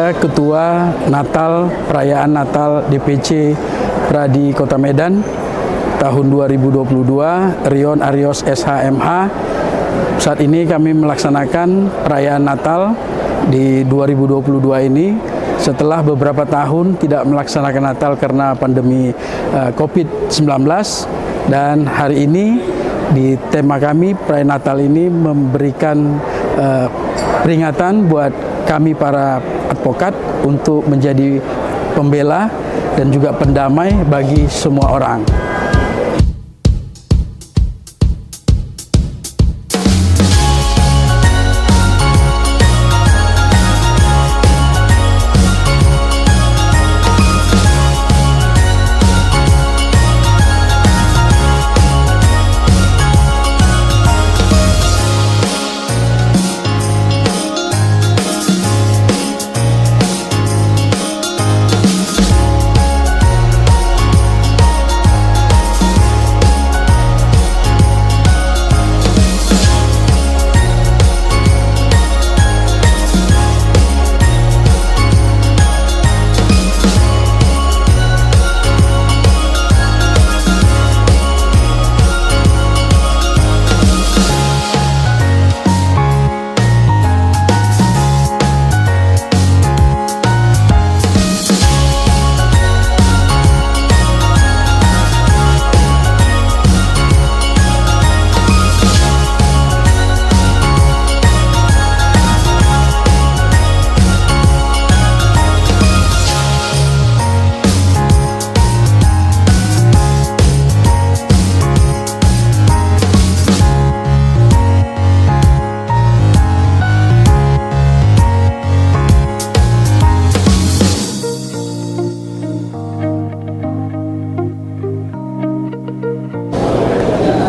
Saya Ketua Natal, Perayaan Natal DPC Pradi Kota Medan tahun 2022, Rion Arios SHMH. Saat ini kami melaksanakan perayaan Natal di 2022 ini setelah beberapa tahun tidak melaksanakan Natal karena pandemi COVID-19, dan hari ini di tema kami perayaan Natal ini memberikan peringatan buat kami para advokat untuk menjadi pembela dan juga pendamai bagi semua orang.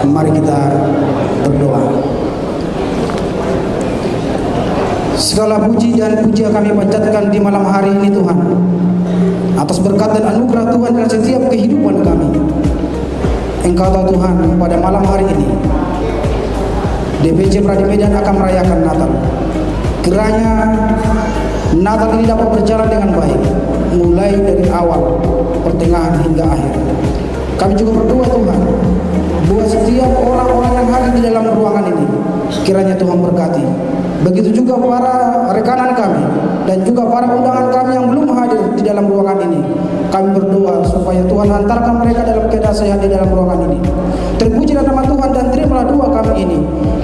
Mari kita berdoa. Segala puji dan puja kami panjatkan di malam hari ini Tuhan, atas berkat dan anugerah Tuhan dalam setiap kehidupan kami. Engkau tahu Tuhan, pada malam hari ini DPC Pradi Medan akan merayakan Natal. Kiranya Natal ini dapat berjalan dengan baik, mulai dari awal, pertengahan hingga akhir. Kami juga berdoa Tuhan, buat setiap orang-orang yang hadir di dalam ruangan ini, kiranya Tuhan berkati. Begitu juga para rekanan kami dan juga para undangan kami yang belum hadir di dalam ruangan ini. Kami berdoa supaya Tuhan hantarkan mereka dalam keadaan sehat di dalam ruangan ini. Terpujilah nama Tuhan dan terimalah doa kami ini.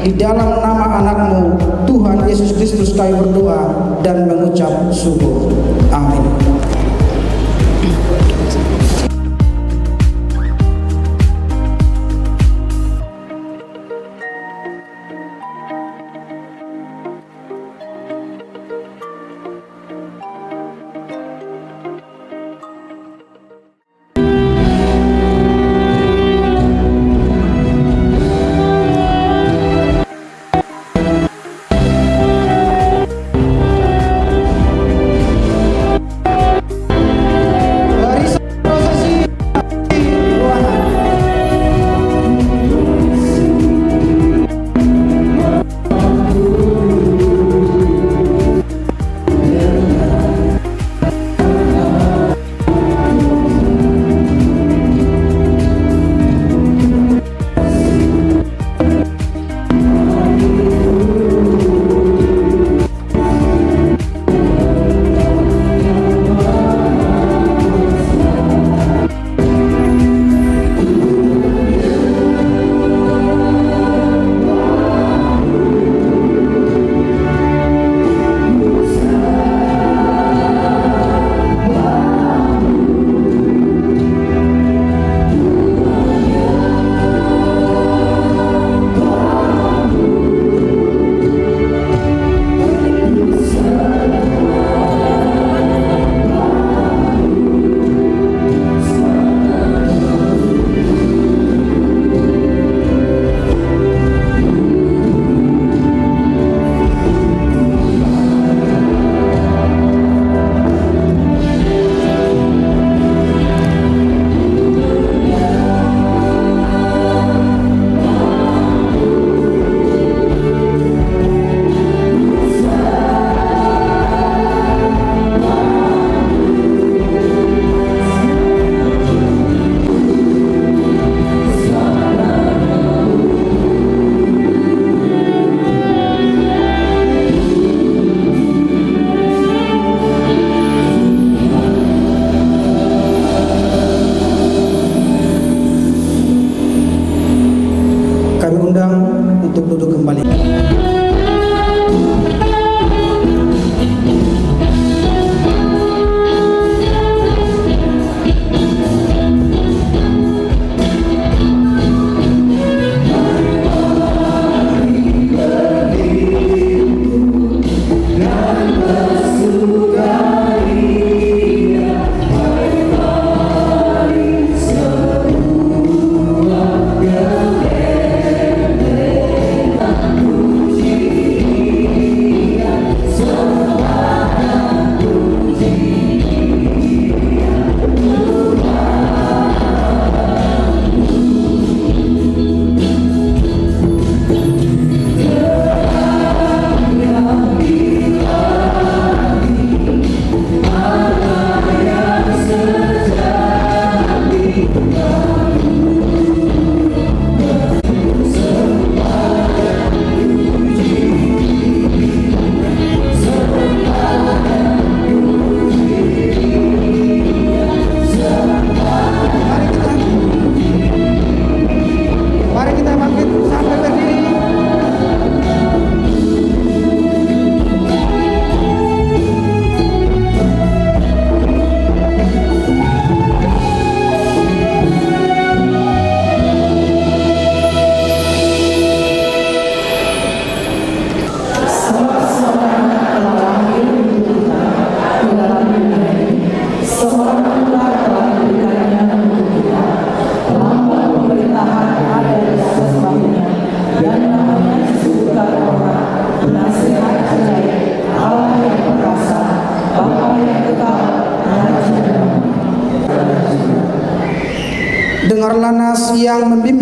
Di dalam nama anak-Mu Tuhan Yesus Kristus kami berdoa dan mengucap syukur. Amin.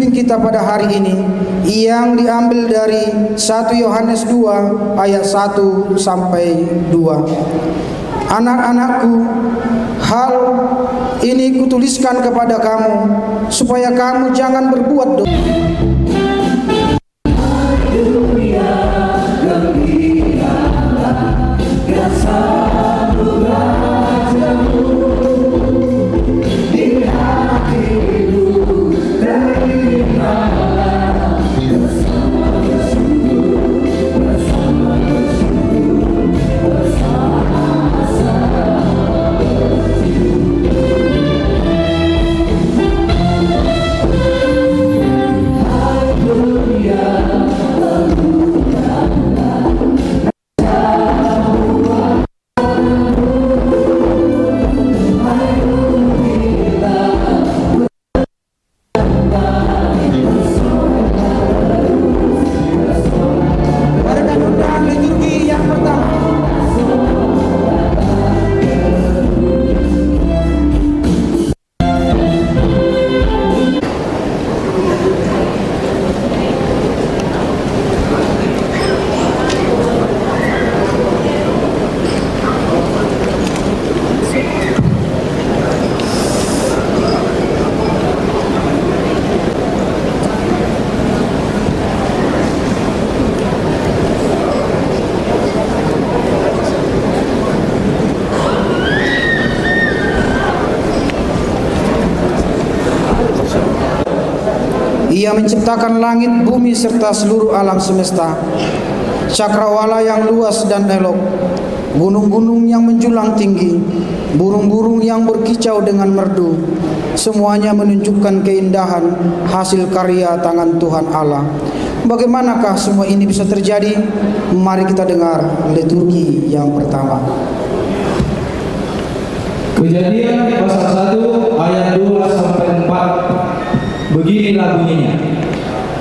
pembimbing kita pada hari ini yang diambil dari 1 Yohanes 2 ayat 1 sampai 2. Anak-anakku, hal ini kutuliskan kepada kamu supaya kamu jangan berbuat dosa. Ia menciptakan langit, bumi, serta seluruh alam semesta, cakrawala yang luas dan elok, gunung-gunung yang menjulang tinggi, burung-burung yang berkicau dengan merdu. Semuanya menunjukkan keindahan hasil karya tangan Tuhan Allah. Bagaimanakah semua ini bisa terjadi? Mari kita dengar liturgi yang pertama. Kejadian pasal 1 ayat 2 sampai 4. Beginilah bunyinya.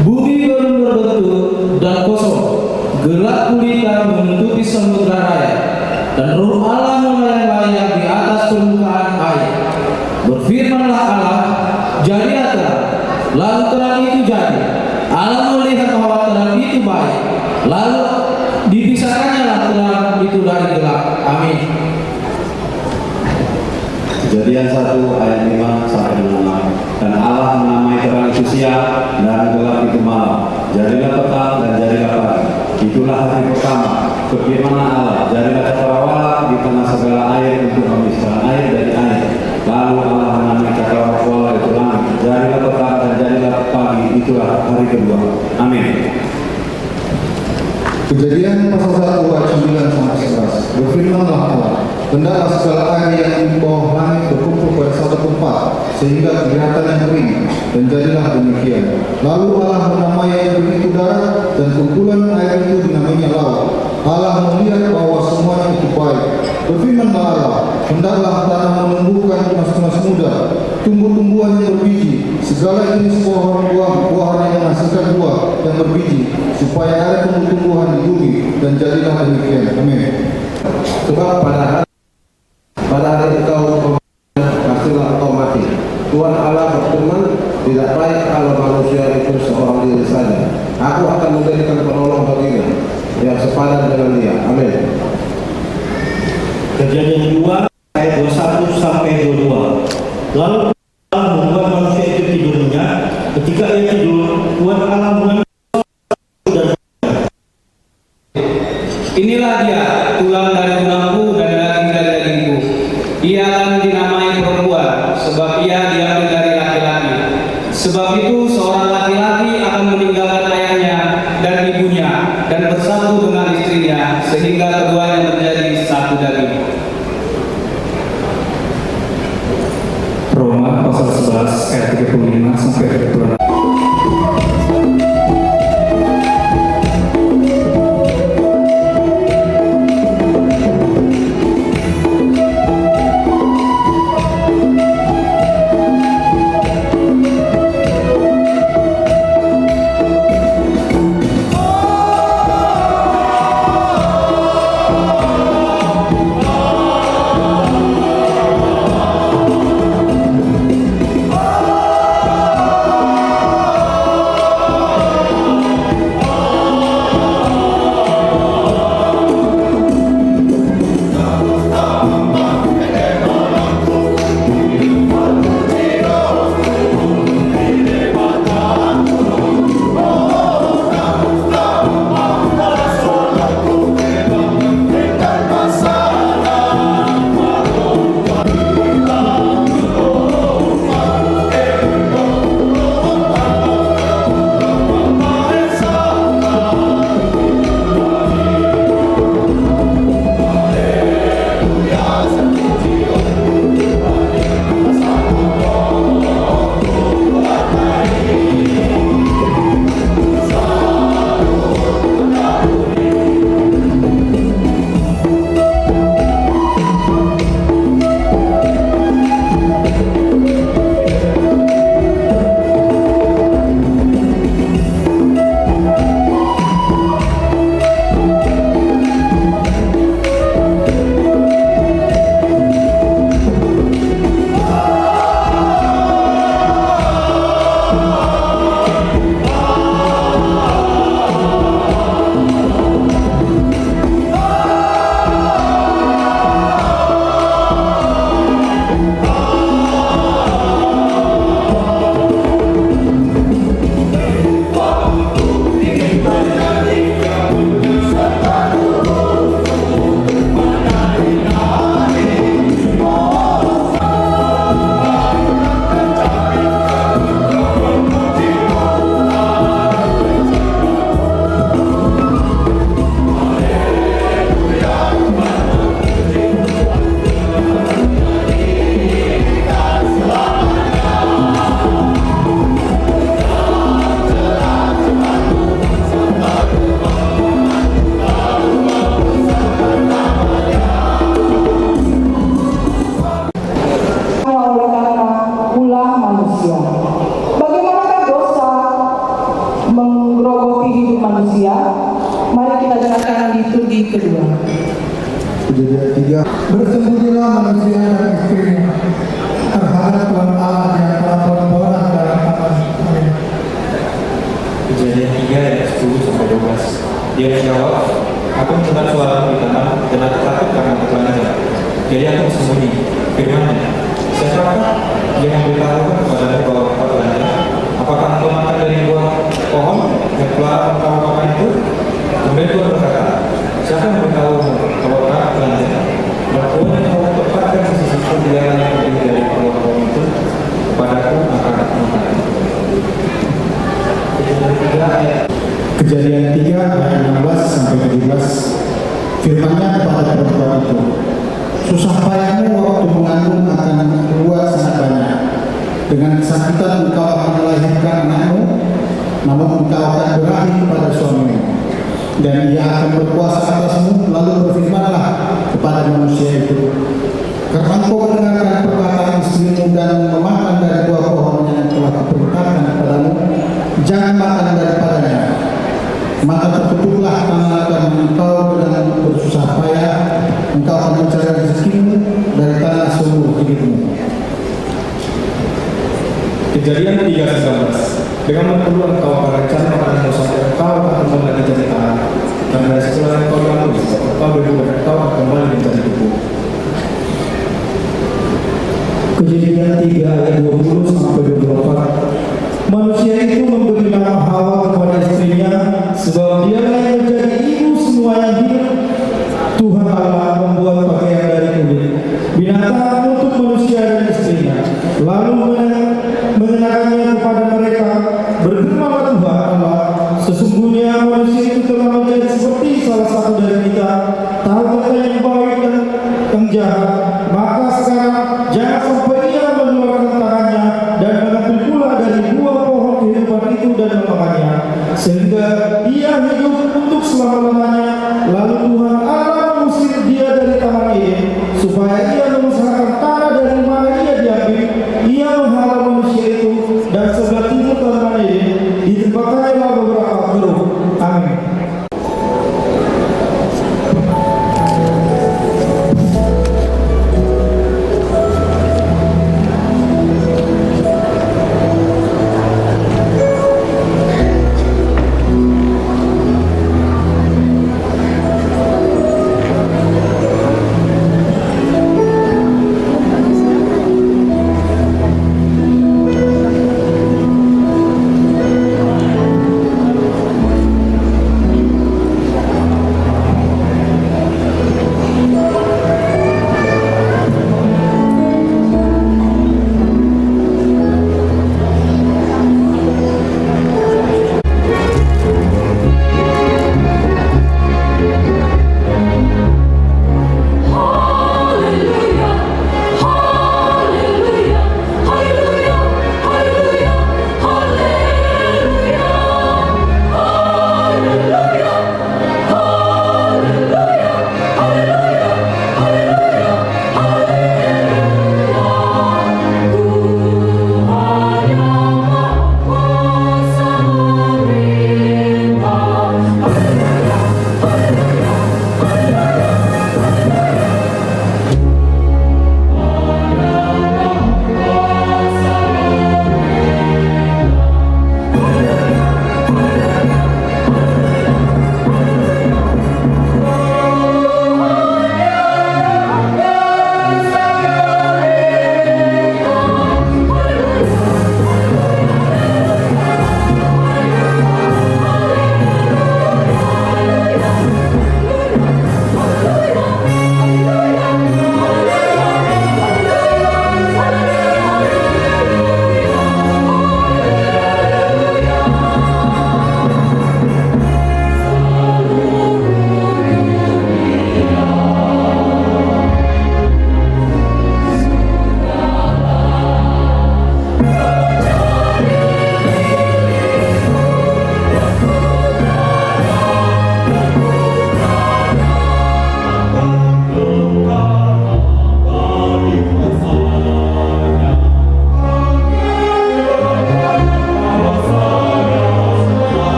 Bumi belum berbentuk dan kosong, gelap gulita menutupi samudra raya, dan Roh Allah melayang-layang di atas permukaan air. Berfirmanlah Allah, jadilah terang. Lalu terang itu jadi. Allah melihat bahwa terang itu baik. Lalu dipisahkannya terang itu dari gelap. Amin. Kejadian 1 ayat 5 sampai 6. Dan Allah menamai terang itu siang dan gelap itu malam. Jadilah petang dan jadilah pagi. Itulah hari pertama. Berfirmanlah Allah, jadilah cakrawala di tengah segala air untuk memisahkan air dari air. Lalu Allah menamai cakrawala itu langit. Jadilah petang dan jadilah pagi. Itulah hari kedua. Amin. Kejadian pasal 1 ayat 9 sampai 11. Berfirmanlah Allah, hendaklah segala air yang di bawah langit berkumpul pada satu tempat, sehingga kelihatan yang kering, dan jadilah demikian. Lalu Allah menamai air itu darat, dan kumpulan air itu dinamainya laut. Allah melihat bahwa semuanya itu baik. Berfirmanlah Allah, hendaklah tanah menumbuhkan tunas-tunas muda, tumbuh-tumbuhan yang berbiji, segala jenis buah-buahan yang menghasilkan buah yang berbiji, supaya ada tumbuh-tumbuhan di bumi, dan jadilah demikian. Amin. Sebab pada hari engkau pastilah engkau mati. Tuhan Allah berfirman, tidak baik kalau manusia itu seorang diri saja. Aku akan memberikan penolong baginya yang sepadan dengan dia. Amin. Kejadian 2 ayat 21 sampai 22. Lalu Allah membuat manusia itu tidurnya. Ketika ia tidur, Tuhan Allah mengambil Inilah dia, tulang dari tulangku dan daging dari dagingku. Ia akan dinamai perempuan, sebab ia diambil dari laki-laki. Sebab itu seorang laki-laki akan meninggalkan ayahnya dan ibunya dan bersatu dengan istrinya, sehingga keduanya menjadi satu daging. Roma pasal 11 ayat 35 sampai 36. manusia. Mari kita dengarkan liturgi kedua. Kejadian 3. Bersembunyilah manusia dan istrinya terhadap Tuhan Allah yang telah berborak dalam tangan mereka. Kejadian 3 ayat 10 sampai 12. Dia menjawab, aku mendengar suara di tanah dan aku takut karena ketelanjangan. Jadi aku bersembunyi. Firman-Nya, siapakah yang memberitahukan kepadamu bahwa kau telanjang? Apakah engkau makan dari buah pohon yang telah engkau makan itu? Kemudian Tuhan berkata, siapa yang memberitahumu bahwa kau telanjang? Dan pohon yang kau tempatkan di sisi dia yang berdiri dari buah pohon itu, kepadaku akan makan. Kejadian 3 ayat 16 sampai 17. Firman-Nya kepada perempuan itu, susah payahmu waktu mengandung akan keluar sangat banyak. Dengan kesakitan engkau akan melahirkan anakmu, namun engkau akan berakhir kepada suamimu, dan ia akan berkuasa atasmu. Lalu berfirmanlah kepada manusia itu, karena engkau mendengarkan perkataan istrimu dan memakan dari buah pohon yang telah kuperintahkan kepadamu, jangan makan daripadanya. Maka tertutuplah tanah akan engkau dengan bersusah payah, engkau akan mencari rezekimu dari tanah seluruh hidupmu. Kejadian 3:19. Dengan berkeluar engkau akan rencana makanan sampai engkau akan kembali menjadi tanah. Dan dari setelah engkau diambil, engkau berdua engkau akan kembali menjadi debu. Kejadian 3 ayat 20 sampai 24. Manusia itu memberi nama Hawa kepada istrinya, sebab dialah yang menjadi ibu semua yang hidup. Tuhan Allah membuat pakaian dari kulit binatang untuk manusia dan istrinya, lalu mengenakannya kepada mereka. Berfirmanlah Tuhan Allah, sesungguhnya manusia itu telah menjadi seperti salah satu dari kita, tahu kata yang baik dan yang jahat. Maka sekarang jangan sampai ia mengeluarkan tangannya dan mengambil pula dari buah pohon kehidupan itu dan memakannya, sehingga ia hidup untuk selama-lamanya. Lalu Tuhan Allah mengusir dia dari taman Eden, supaya ia mengusahakan tanah dari mana ia diambil. Ia menghalau manusia itu, dan sebelah timur taman Eden ditempatkanlah beberapa keruk. Amin.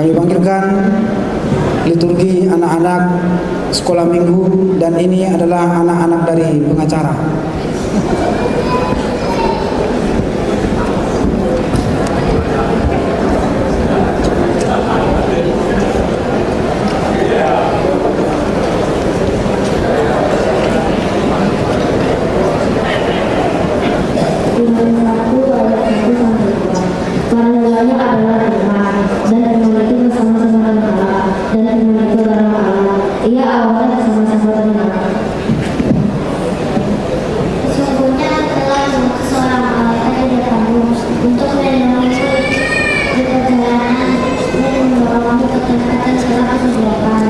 Kami panggilkan liturgi anak-anak sekolah minggu, dan ini adalah anak-anak dari pengacara. Karena adalah firman, dan firman itu bersama-sama dengan Allah, dan firman itu adalah Allah. Ia awalnya bersama-sama dengan Allah. Sesungguhnya telah seorang malaikat di depanmu untuk melindungimu di perjalanan dan membawamu ke tempat yang telah disediakan.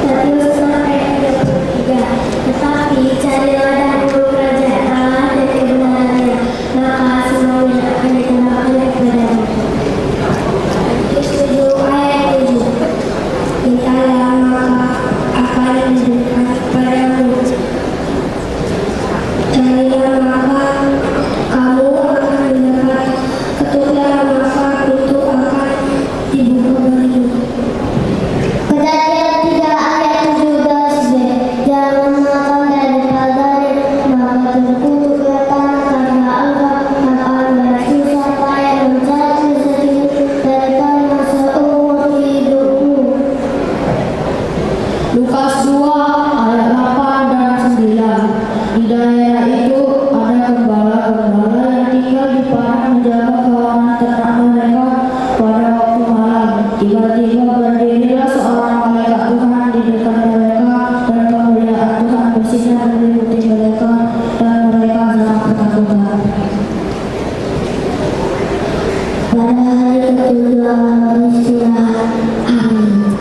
Matius 6:23. Tetapi carilah dahulu kerajaan Allah dan kebenarannya, maka semuanya akan ditambahkan kepadamu. Matius 7:7. Mintalah maka akan diberikan kepadamu. Carilah maka kamu akan mendapat. Ketuklah maka pintu akan dibuka bagimu. Kejadian 3:17b. Jangan makan daripada maka terkutuk karena Allah akan bersusah payah mencari rezeki daripada seumur hidupmu. Lukas 2:8 dan 9. Di daerah itu ada gembala-gembala yang tinggal di padang menjaga kawanan ternak mereka pada waktu malam. Tiba-tiba berdirilah seorang malaikat Tuhan di dekat mereka, dan kemuliaan Tuhan bersinar meliputi mereka, dan mereka sangat ketakutan. Pada hari ketujuh akan beristirahat. Amin.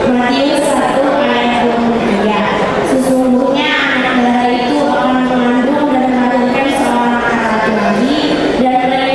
Matius 1:23. Sesungguhnya anak darah itu akan mengandung dan melahirkan seorang anak laki-laki, dan mereka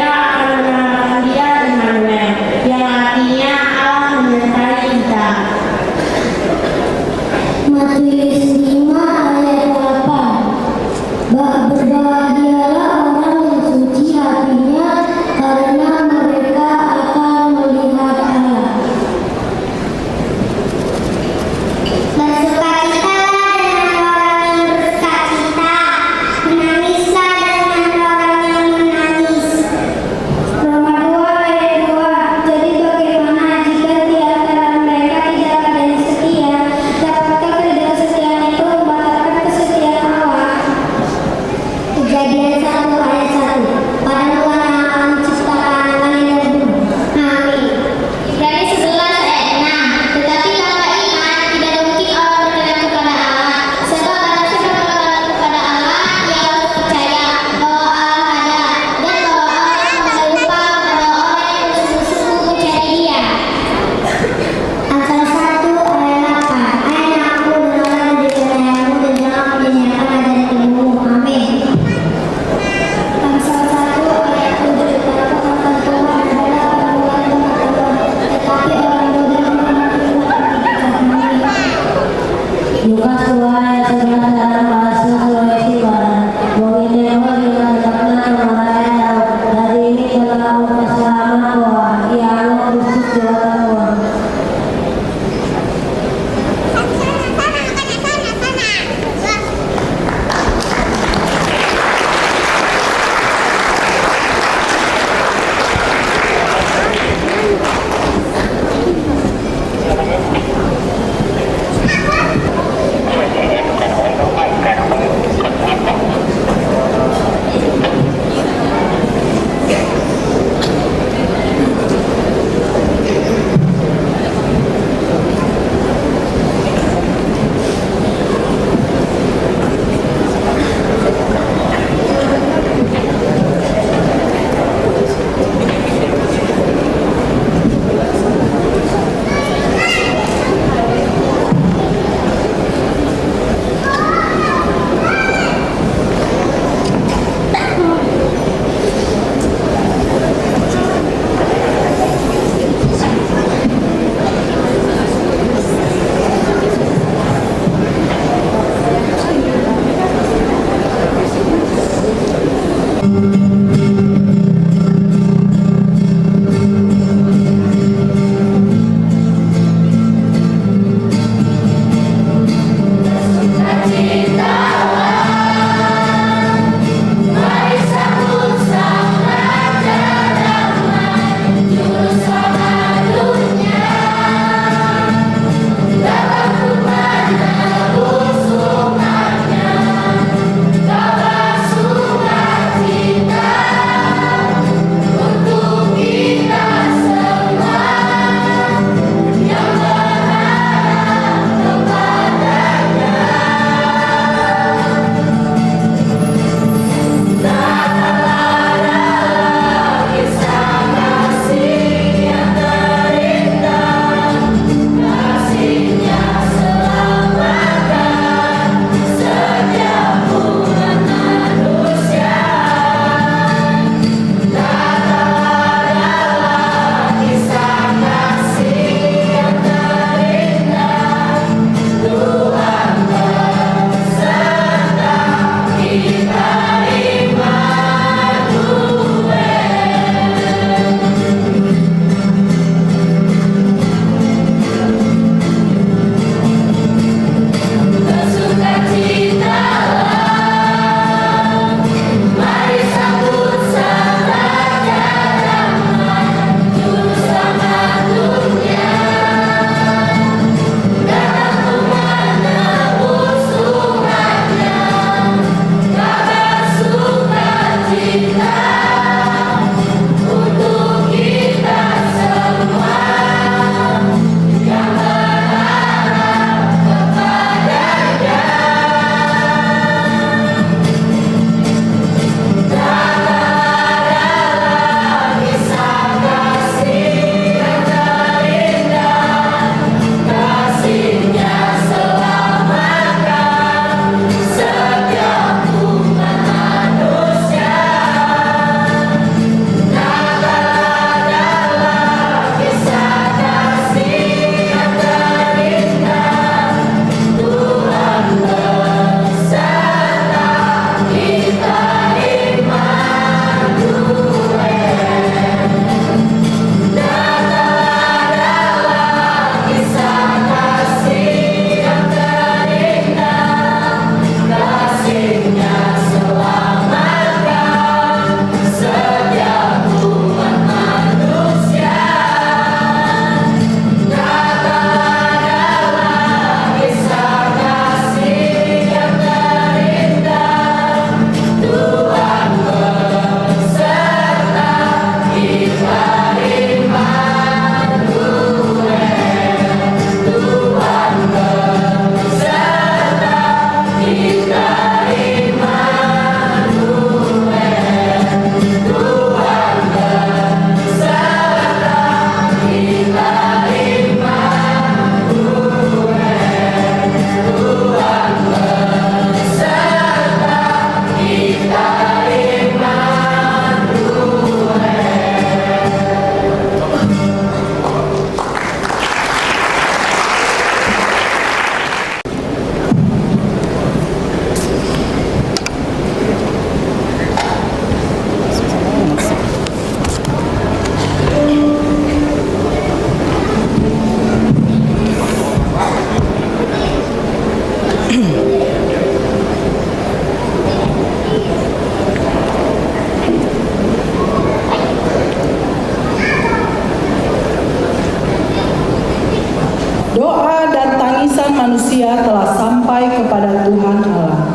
manusia telah sampai kepada Tuhan Allah.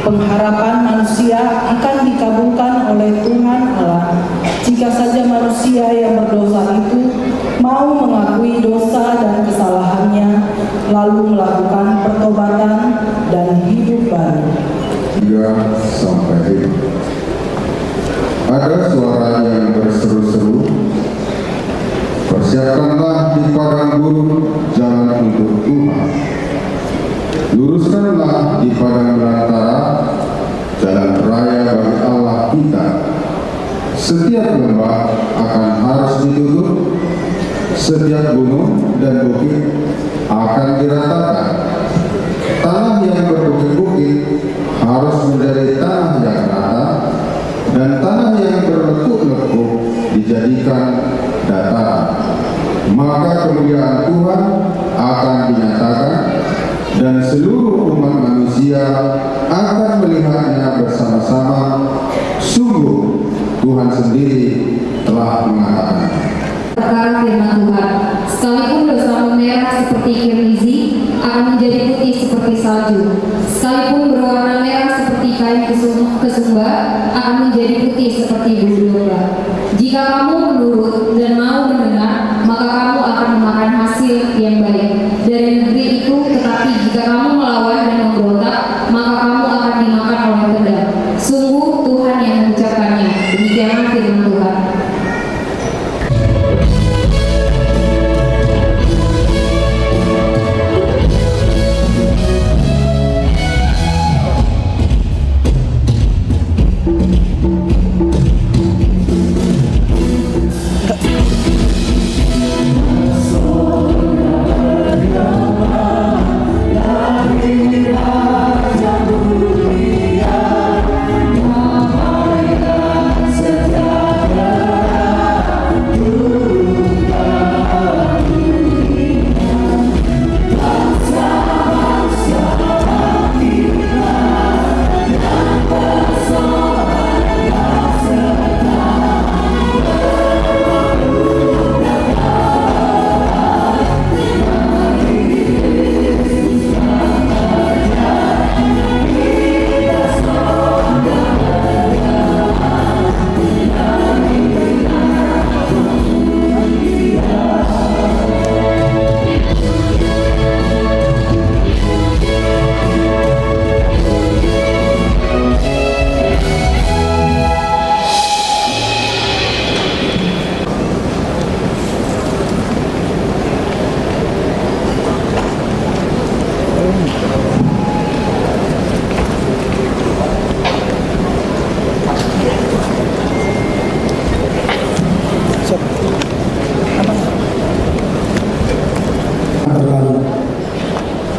Pengharapan manusia akan dikabulkan oleh Tuhan Allah jika saja manusia yang berdosa itu mau mengakui dosa dan kesalahannya, lalu melakukan pertobatan dan hidup baru. 3-5. Ada suara yang berseru-seru, persiapkanlah di padang gurun jalan untuk Tuhan. Luruskanlah di padang belantara jalan raya bagi Allah kita. Setiap lembah akan harus ditutup, setiap gunung dan bukit akan diratakan. Tanah yang berbukit-bukit harus menjadi tanah yang rata, dan tanah yang berlekuk-lekuk dijadikan datar. Maka kemuliaan Tuhan akan dinyatakan, dan seluruh umat manusia akan melihatnya bersama-sama. Sungguh Tuhan sendiri telah mengatakan. Perkara firman Tuhan, sekalipun dosamu merah seperti kirmizi, akan menjadi putih seperti salju. Sekalipun berwarna merah seperti kain kesumba, akan menjadi putih seperti bulu domba. Jika kamu menurut dan mau mendengar, maka kamu akan memakan hasil yang baik dari negeri itu. Tetapi jika kamu melawan dan memberontak, maka kamu akan dimakan oleh pedang. Sungguh Tuhan yang mengucapkannya. Demikianlah firman Tuhan.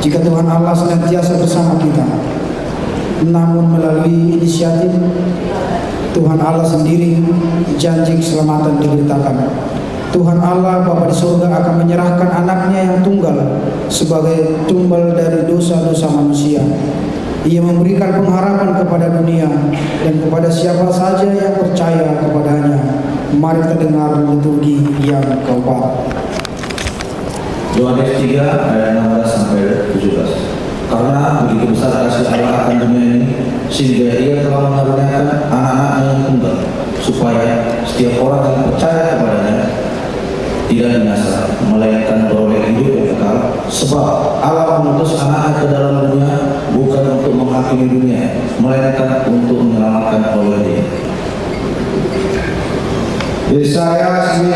Jika Tuhan Allah senantiasa bersama kita, namun melalui inisiatif Tuhan Allah sendiri janji keselamatan diberitakan. Tuhan Allah Bapa di surga akan menyerahkan anaknya yang tunggal sebagai tumbal dari dosa-dosa manusia. Ia memberikan pengharapan kepada dunia dan kepada siapa saja yang percaya kepadanya. Mari kita dengar liturgi yang keempat. Yohanes 3 ayat 16 sampai 17. Karena begitu besar kasih Allah akan dunia ini, sehingga Ia telah mengaruniakan anak-anaknya yang tunggal, supaya setiap orang yang percaya kepadanya tidak binasa, melainkan beroleh hidup yang kekal. Sebab Allah mengutus anaknya ke dalam dunia bukan untuk menghakimi dunia, melainkan untuk menyelamatkan oleh Dia. Yesaya 9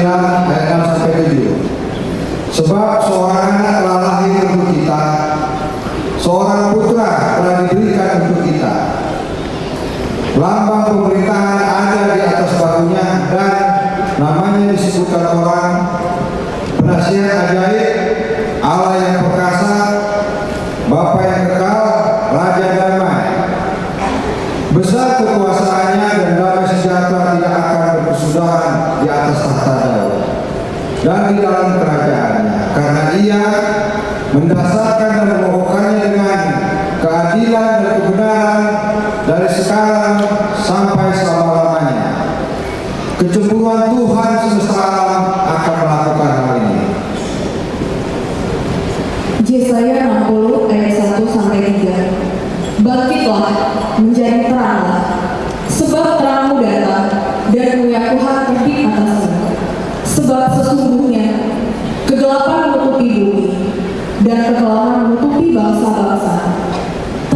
ayat 6 sampai 7. Sebab seorang anak telah lahir untuk kita, seorang putra telah diberikan untuk kita. Lambang pemerintahan ada di atas bahunya, dan namanya disebutkan orang penasihat ajaib, Allah yang perkasa, Bapa yang kekal, Raja damai. Besar kekuasaannya dan damai sejahtera tidak akan berkesudahan di atas tahta Daud dan di dalam kerajaannya, karena Ia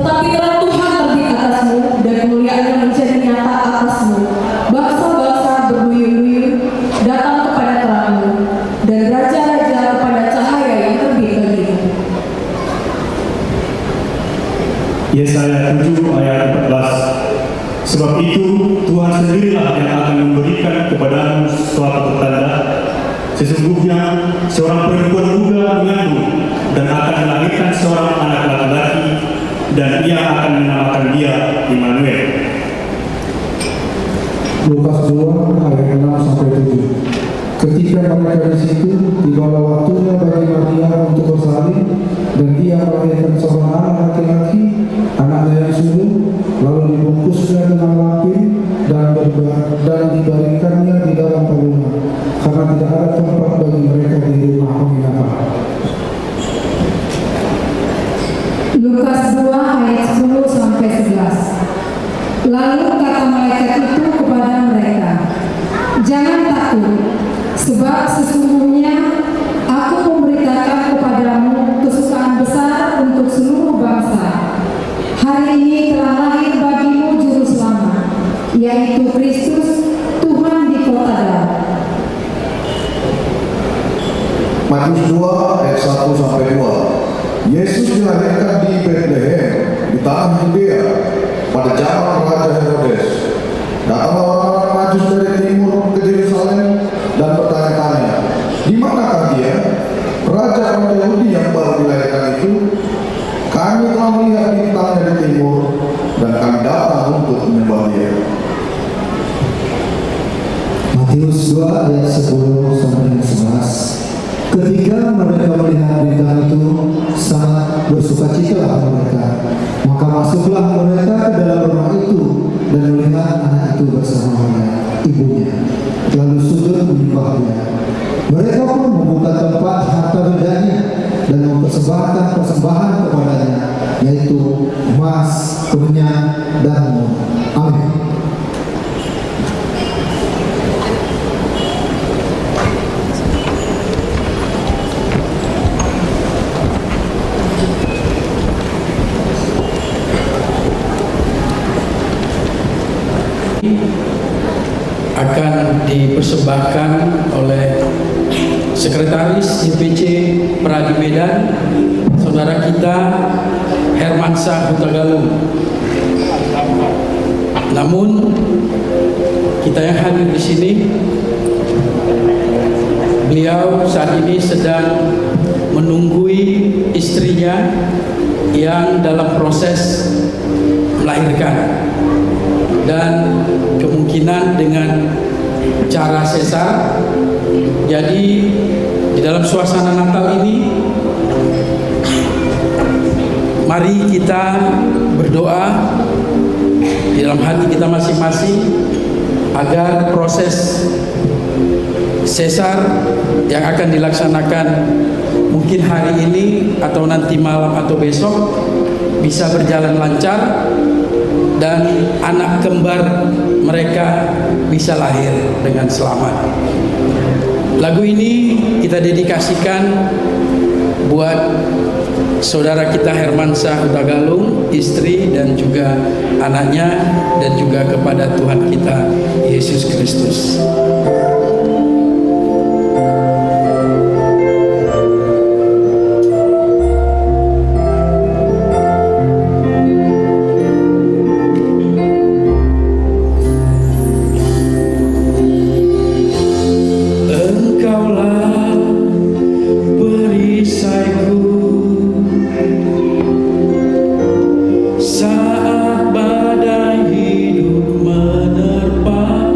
Tetapi telah Tuhan terbit atasmu dan kemuliaannya menjadi nyata atasmu. Bangsa-bangsa berduyun-duyun datang kepada terangmu dan raja-raja kepada cahaya yang terbit bagimu. Yesaya 7 ayat 14. Sebab itu Tuhan sendirilah yang akan memberikan kepadamu suatu pertanda. Sesungguhnya seorang perempuan muda mengandung dan akan melahirkan seorang anak laki-laki, dan ia akan menamakan dia Immanuel. Lukas 2 ayat 6 sampai 7. Ketika mereka di situ, tibalah waktunya bagi Maria untuk bersalin, dan ia melahirkan seorang anak laki-laki, anaknya yang sulung, lalu dibungkusnya dengan lampin dan dibaringkannya di dalam palungan, karena tidak ada tempat bagi mereka di rumah penginapan. Lukas 2 ayat 10 sampai 11. Lalu kata malaikat itu kepada mereka, "Jangan takut, sebab sesungguhnya aku memberitakan kepadamu kesukaan besar untuk seluruh bangsa. Hari ini telah lahir bagimu juru selamat, yaitu Kristus Tuhan di kota Daud." Matius 2 ayat 1 sampai 2. Yesus dilahirkan di Bethlehem di tanah Yudea pada zaman Raja Herodes. Datanglah orang-orang Majus dari timur ke Yerusalem dan bertanya-tanya, "Di manakah dia, Raja orang Yahudi yang baru dilahirkan itu? Kami telah melihat bintangnya di timur dan kami datang untuk menyembah dia." Matius 2 ayat 10 sampai 11. Ketika mereka melihat bintang itu, sangat bersukacitalah mereka. Maka masuklah mereka ke dalam rumah itu dan melihat anak itu bersama ibunya, lalu sujud menyembahnya. Mereka pun membuka tempat harta bendanya dan mempersembahkan persembahan kepadanya, yaitu emas, minyak, dan mur. Amin. Akan dipersembahkan oleh Sekretaris DPC Pradi Medan, saudara kita Hermansyah Huta Galung. Namun kita yang hadir di sini, beliau saat ini sedang menunggui istrinya yang dalam proses melahirkan, dan kemungkinan dengan cara sesar. Jadi di dalam suasana Natal ini, mari kita berdoa di dalam hati kita masing-masing agar proses sesar yang akan dilaksanakan mungkin hari ini atau nanti malam atau besok bisa berjalan lancar, dan anak kembar mereka bisa lahir dengan selamat. Lagu ini kita dedikasikan buat saudara kita Hermansyah Huta Galung, istri dan juga anaknya, dan juga kepada Tuhan kita Yesus Kristus. Saat badai hidup menerpamu,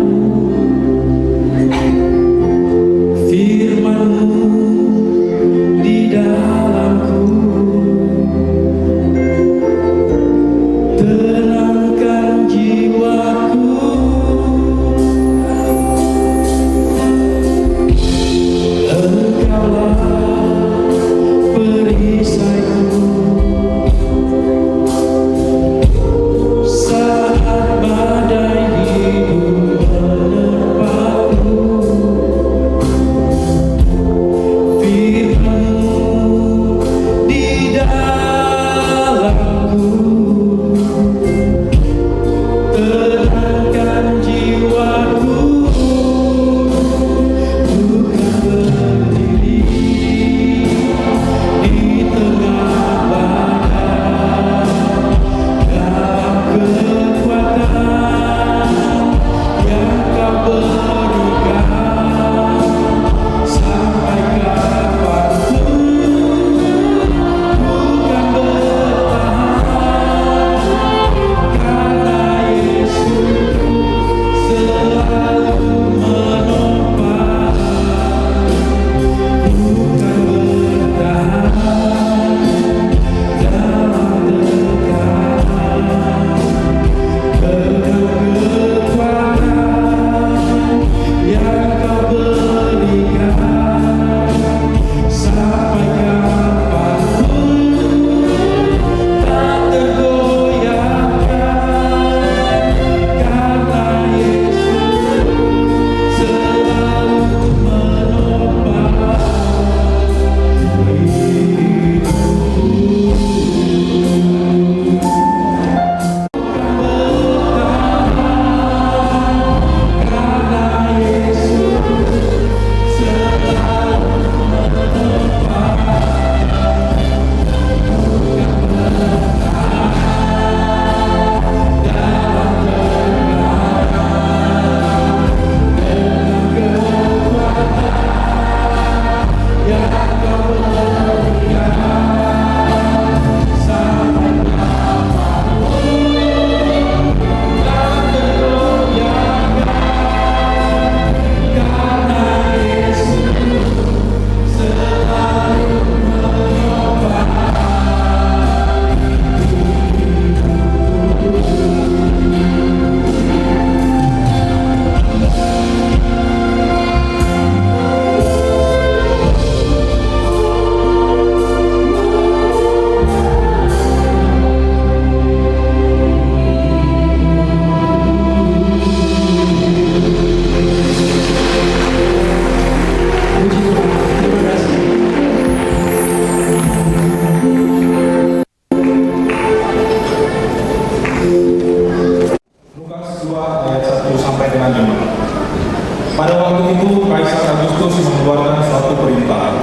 Pada waktu itu Kaisar Agustus mengeluarkan suatu perintah,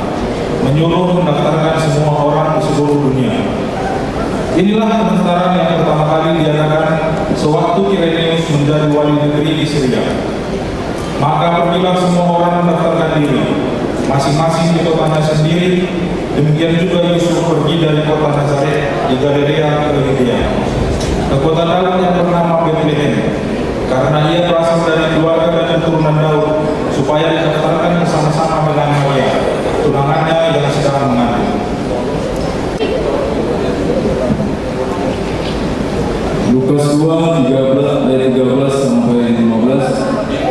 menyuruh mendaftarkan semua orang di seluruh dunia. Inilah pendaftaran yang pertama kali diadakan sewaktu Kirenius menjadi wali negeri di Syria. Maka pergilah semua orang mendaftarkan diri, masing-masing di kotanya sendiri. Demikian juga Yusuf pergi dari kota Nazaret di Galilea ke Yudea, ke kota Daud yang bernama Bethlehem, karena ia berasal dari keluarga dan keturunan Daud, supaya didaftarkan bersama-sama dengan Maria, tunangannya yang sedang mengandung. Lukas 2, 13 ayat 13 sampai 15.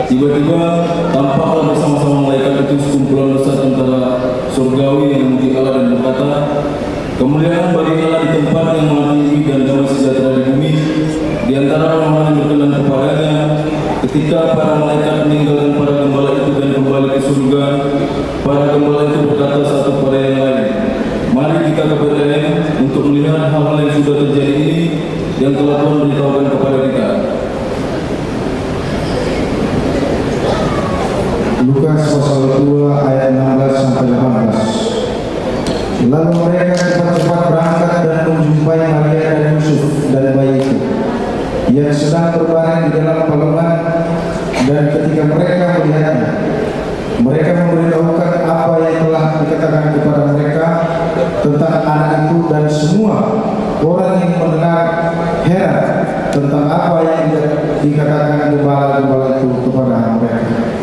Tiba-tiba tampaklah bersama-sama malaikat itu sekumpulan besar tentara surgawi yang memuji Allah dan berkata, kemuliaan bagi Allah di tempat yang maha tinggi dan damai sejahtera di bumi di antara orang-orang yang berkenan kepadanya. Ketika para malaikat meninggalkan para gembala itu dan kembali ke surga, para gembala itu berkata satu pada yang lain, mari kita ke Bethlehem untuk melihat hal-hal yang sudah terjadi ini yang telah Tuhan beritahukan kepada kita. Lukas pasal 2 ayat 16 sampai 18. Lalu mereka cepat-cepat berangkat dan menjumpai Maria dan Yusuf dan bayi itu yang sedang berbaring di dalam palungan, dan ketika mereka melihatnya, mereka memberitahukan apa yang telah dikatakan kepada mereka tentang anak itu, dan semua orang yang mendengar heran tentang apa yang dikatakan gembala-gembala itu kepada mereka.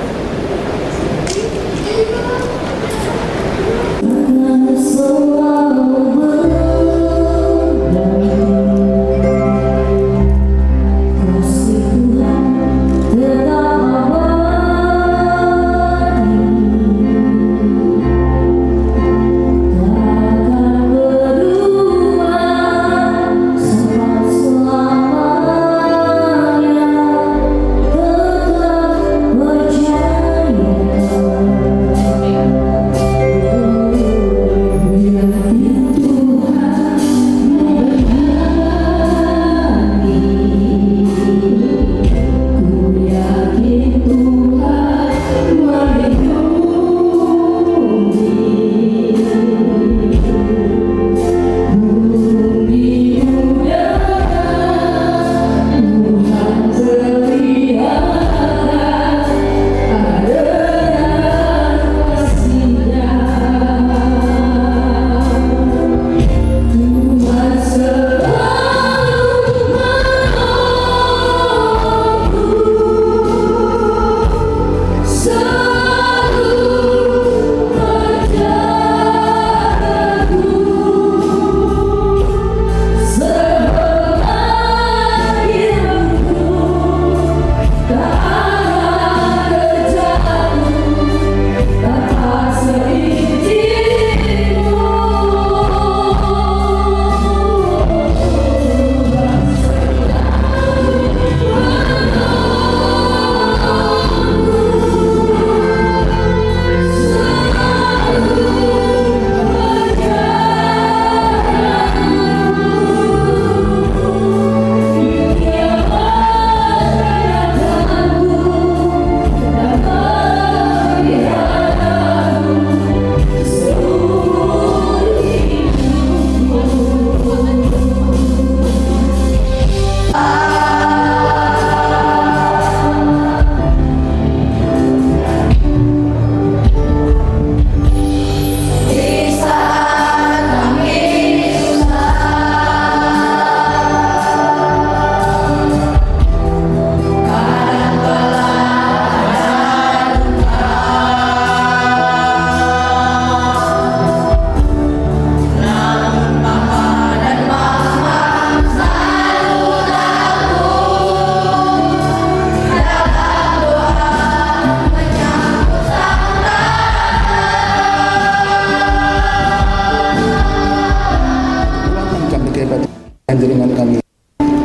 Dengan kami,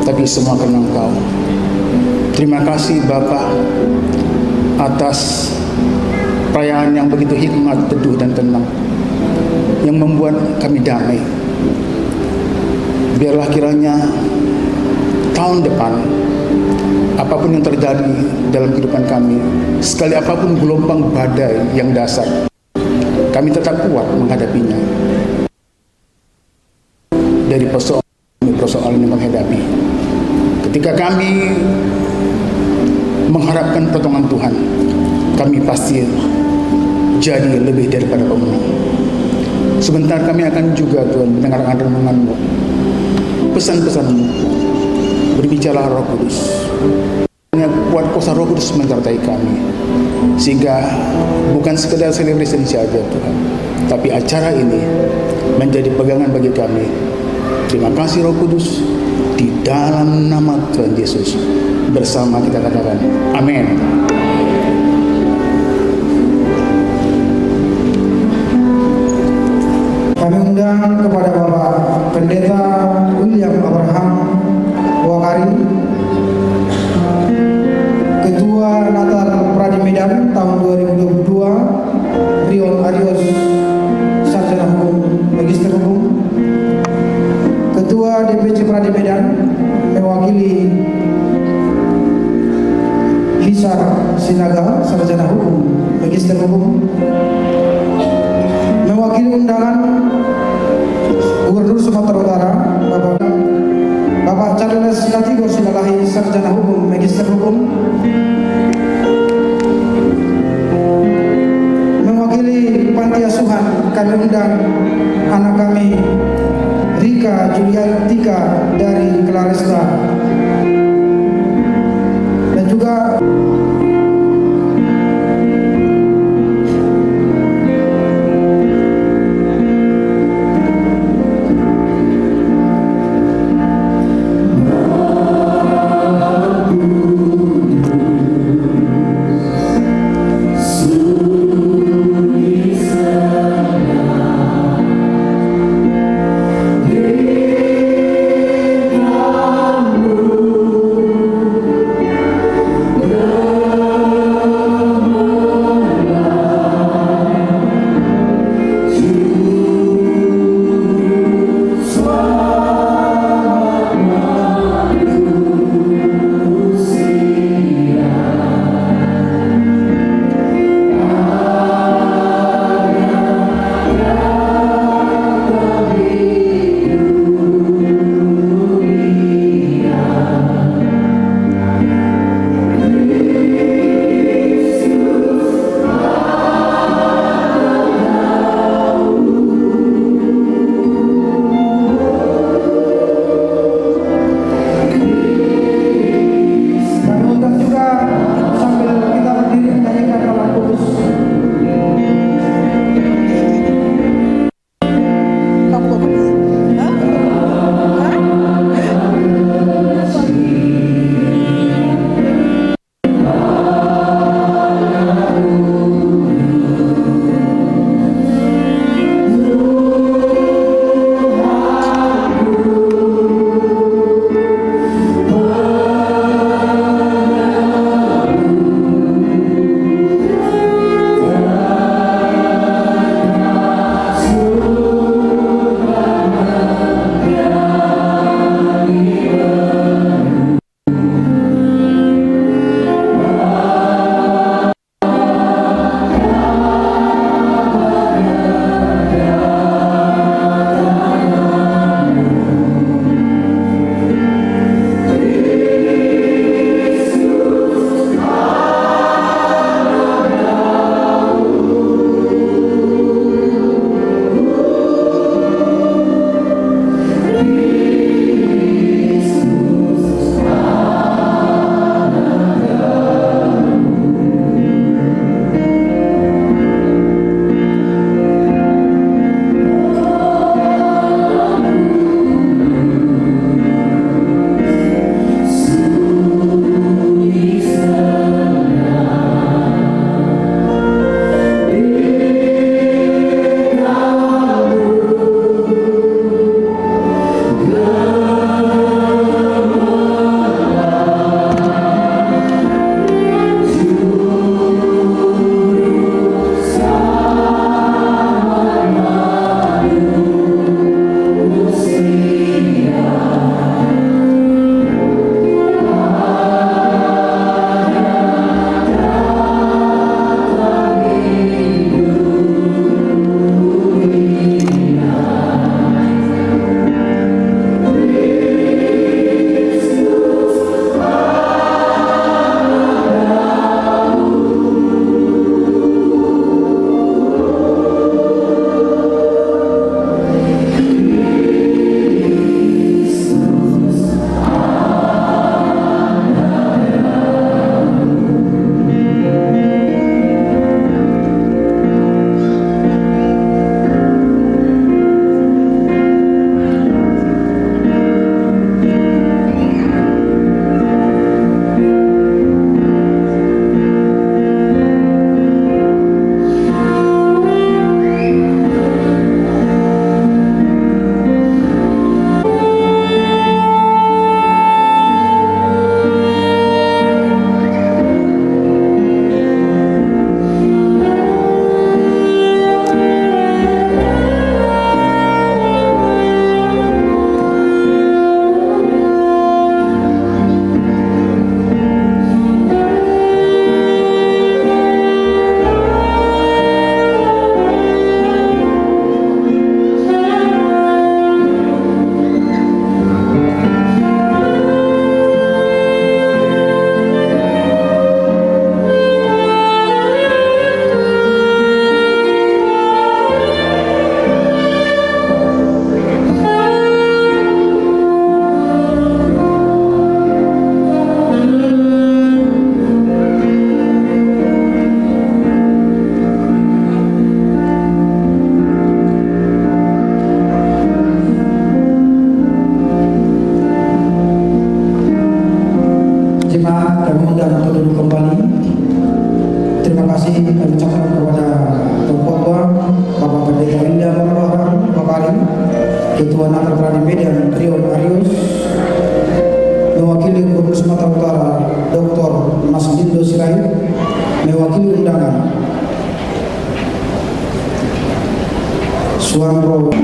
tapi semua karena Engkau. Terima kasih Bapa atas perayaan yang begitu hikmat, teduh dan tenang, yang membuat kami damai. Biarlah kiranya tahun depan apapun yang terjadi dalam kehidupan kami, sekali apapun gelombang badai yang dasar, kami tetap kuat menghadapinya. Dari persoalan yang menghadapi, ketika kami mengharapkan pertolongan Tuhan, kami pasti jadi lebih daripada pemenang. Sebentar kami akan juga Tuhan mendengarkan renungan-Mu, pesan-pesan-Mu. Berbicara Roh Kudus, kuat kuasa Roh Kudus menyertai kami, sehingga bukan sekedar celebration saja Tuhan, tapi acara ini menjadi pegangan bagi kami. Terima kasih Roh Kudus, di dalam nama Tuhan Yesus bersama kita katakan amin. Kami undang kepada Bapak Pendeta William Abraham Wakari, Ketua Natal Pradi Medan tahun 2022, Rion Arios, Sarjana Hukum, Magister Hukum. Ketua DPC Pradi Medan mewakili Hisar Sinaga, Sarjana Hukum, Magister Hukum. Mewakili undangan Gubernur Sumatera Utara, Bapak Charles Sinatigo Silalahi, Sarjana Hukum, Magister Hukum. Mewakili Panti Asuhan, kami undang anak kami Rika Juliantika dari Claresta, dan juga Amin. kasih kami ucapkan kepada Tuan Bapak Pendeta Indah Marwah Bakari, Ketua Natal Pradi Medan Rion Arius, mewakili Gubernur Sumatera Utara Dr. Mas Dindo Sirait, mewakili undangan Suandro.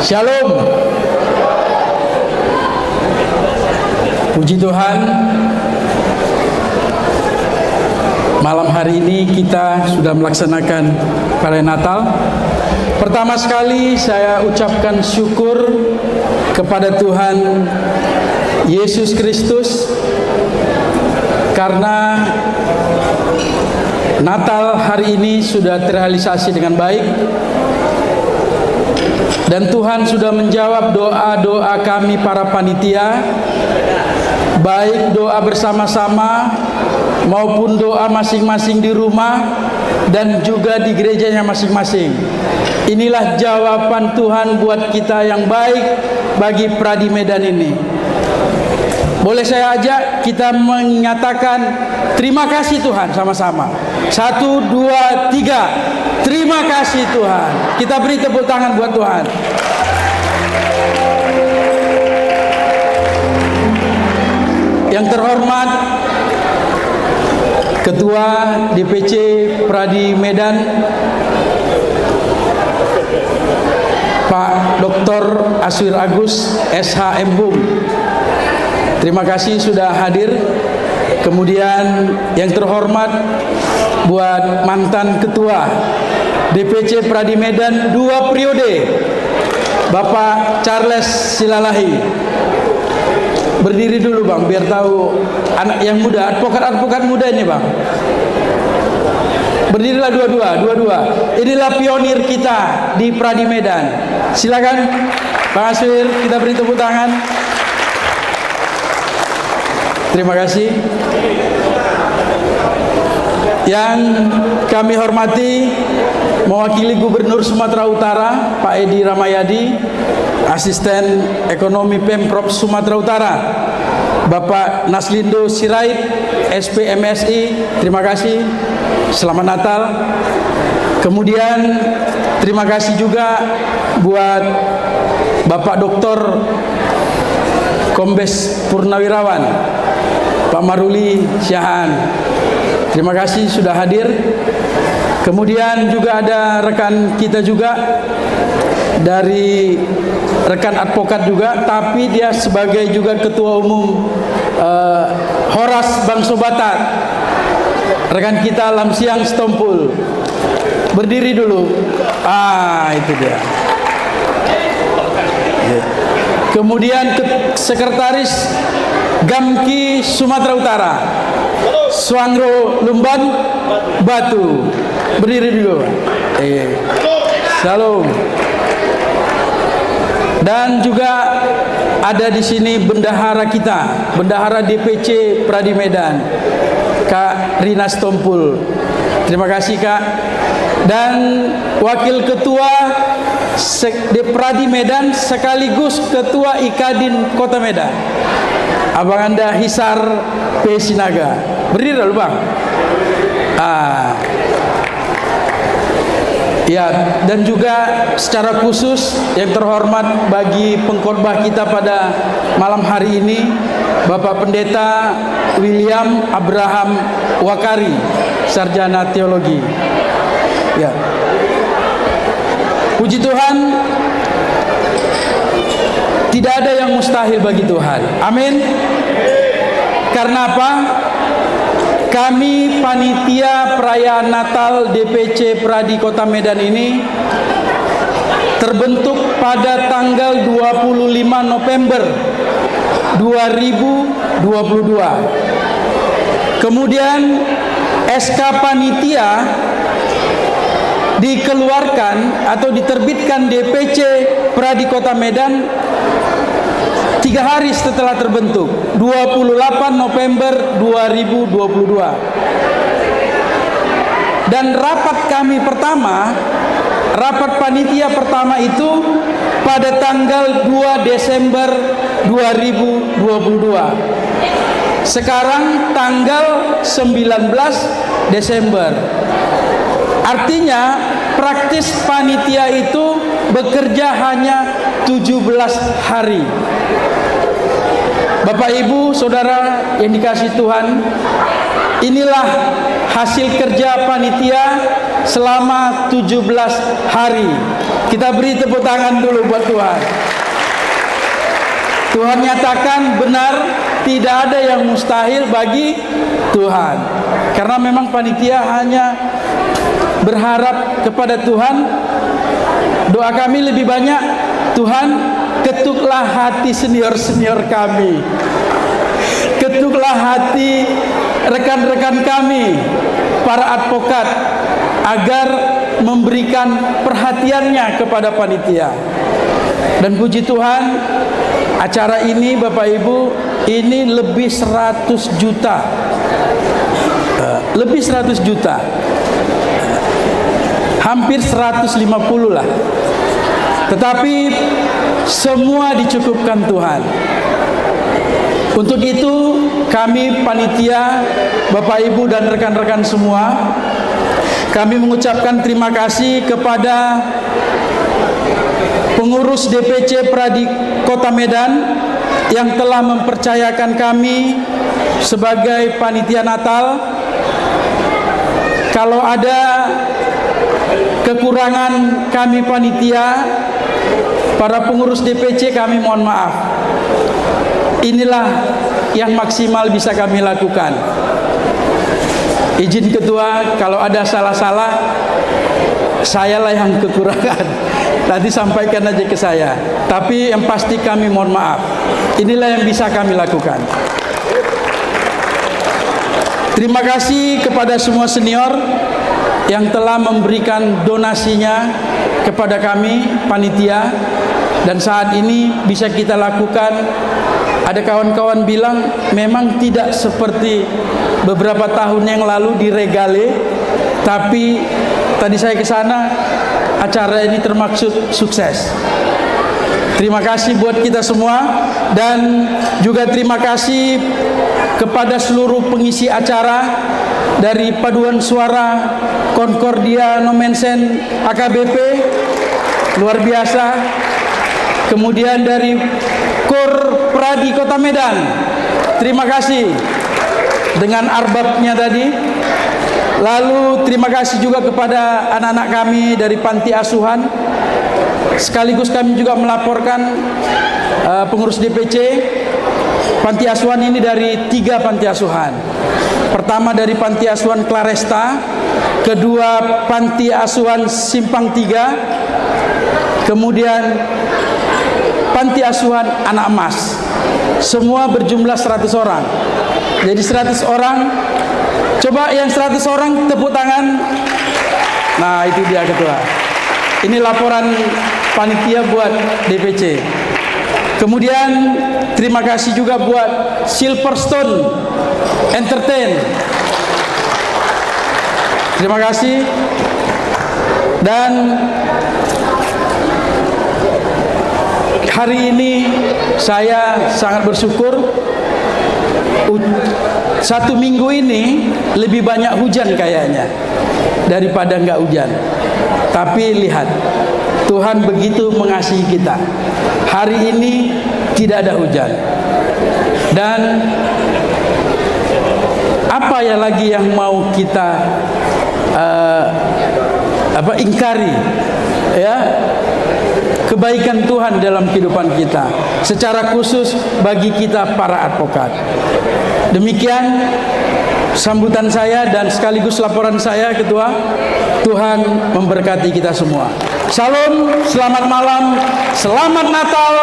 Shalom. Puji Tuhan, malam hari ini kita sudah melaksanakan perayaan Natal. Pertama sekali saya ucapkan syukur kepada Tuhan Yesus Kristus karena Natal hari ini sudah terrealisasi dengan baik. Dan Tuhan sudah menjawab doa-doa kami para panitia, baik doa bersama-sama maupun doa masing-masing di rumah dan juga di gerejanya masing-masing. Inilah jawaban Tuhan buat kita yang baik bagi Pradi Medan ini. Boleh saya ajak kita menyatakan terima kasih Tuhan sama-sama. 1, 2, 3. Terima kasih Tuhan. Kita beri tepuk tangan buat Tuhan. Yang terhormat Ketua DPC Pradi Medan Pak Dr. Aswir Agus SHM Bum, terima kasih sudah hadir. Kemudian yang terhormat buat mantan Ketua DPC Pradi Medan 2 periode Bapak Charles Silalahi. Berdiri dulu Bang, biar tahu anak yang muda, advokat muda ini Bang. Berdirilah dua-dua. Inilah pionir kita di Pradi Medan. Silakan Bang Aswir, kita beri tepuk tangan. Terima kasih. Yang kami hormati mewakili Gubernur Sumatera Utara Pak Edi Ramayadi, Asisten Ekonomi Pemprov Sumatera Utara Bapak Naslindo Sirait SPMSI, terima kasih, selamat Natal. Kemudian terima kasih juga buat Bapak Dr. Kombes Purnawirawan Pak Maruli Syahan, terima kasih sudah hadir. Kemudian juga ada rekan kita juga dari rekan advokat juga, tapi dia sebagai juga Ketua Umum Horas Bangso Batak, rekan kita Lamsiang Stompul. Berdiri dulu. Itu dia. Kemudian Sekretaris Gamki Sumatera Utara Swangro Lumban Batu, berdiri dulu. Salam. Dan juga ada di sini bendahara kita, bendahara DPC Pradi Medan, Kak Rina Stompul. Terima kasih Kak. Dan Wakil Ketua Pradi Medan sekaligus Ketua Ikadin Kota Medan, Abang Anda Hisar P. Sinaga. Berdiri dulu Bang. Ya, dan juga secara khusus yang terhormat bagi pengkhotbah kita pada malam hari ini, Bapak Pendeta William Abraham Wakari, Sarjana Teologi. Ya. Puji Tuhan, tidak ada yang mustahil bagi Tuhan. Amin. Karena apa? Kami panitia perayaan Natal DPC Pradi Kota Medan ini terbentuk pada tanggal 25 November 2022. Kemudian SK panitia dikeluarkan atau diterbitkan DPC Pradi Kota Medan 3 hari setelah terbentuk, 28 November 2022. Dan rapat kami pertama, rapat panitia pertama itu pada tanggal 2 Desember 2022. Sekarang tanggal 19 Desember. Artinya praktis panitia itu bekerja hanya 17 hari. Bapak Ibu Saudara yang dikasihi Tuhan, inilah hasil kerja panitia selama 17 hari. Kita beri tepuk tangan dulu buat Tuhan. Tuhan nyatakan benar, tidak ada yang mustahil bagi Tuhan. Karena memang panitia hanya berharap kepada Tuhan. Doa kami lebih banyak, Tuhan ketuklah hati senior-senior kami, ketuklah hati rekan-rekan kami, para advokat, agar memberikan perhatiannya kepada panitia. Dan puji Tuhan, acara ini Bapak Ibu, ini lebih 100 juta. Lebih 100 juta. Hampir 150 lah. Tetapi semua dicukupkan Tuhan. Untuk itu kami panitia, Bapak Ibu dan rekan-rekan semua, kami mengucapkan terima kasih kepada pengurus DPC Pradi Kota Medan yang telah mempercayakan kami sebagai panitia Natal. Kalau ada kekurangan kami panitia, para pengurus DPC, kami mohon maaf. Inilah yang maksimal bisa kami lakukan. Izin Ketua, kalau ada salah-salah, sayalah yang kekurangan. Nanti sampaikan aja ke saya. Tapi yang pasti kami mohon maaf. Inilah yang bisa kami lakukan. Terima kasih kepada semua senior yang telah memberikan donasinya kepada kami panitia, dan saat ini bisa kita lakukan. Ada kawan-kawan bilang memang tidak seperti beberapa tahun yang lalu di Regale, tapi tadi saya ke sana, acara ini termaksud sukses. Terima kasih buat kita semua, dan juga terima kasih kepada seluruh pengisi acara dari Paduan Suara Concordia Nomensen AKBP, luar biasa. Kemudian dari Kor Pradi Kota Medan, terima kasih dengan arbabnya tadi. Lalu terima kasih juga kepada anak-anak kami dari panti asuhan. Sekaligus kami juga melaporkan pengurus DPC panti asuhan ini dari 3 panti asuhan. Pertama dari panti asuhan Claresta, kedua panti asuhan Simpang 3, kemudian panti asuhan Anak Emas. Semua berjumlah 100 orang. Jadi 100 orang. Coba yang 100 orang tepuk tangan. Nah, itu dia Ketua. Ini laporan panitia buat DPC. Kemudian terima kasih juga buat Silverstone Entertain. Terima kasih. Dan hari ini saya sangat bersyukur. 1 minggu ini lebih banyak hujan kayaknya daripada nggak hujan. Tapi lihat, Tuhan begitu mengasihi kita. Hari ini tidak ada hujan. Dan apa ya lagi yang mau kita ingkari, ya? Kebaikan Tuhan dalam kehidupan kita, secara khusus bagi kita para advokat. Demikian sambutan saya dan sekaligus laporan saya, Ketua. Tuhan memberkati kita semua. Salam, selamat malam, selamat Natal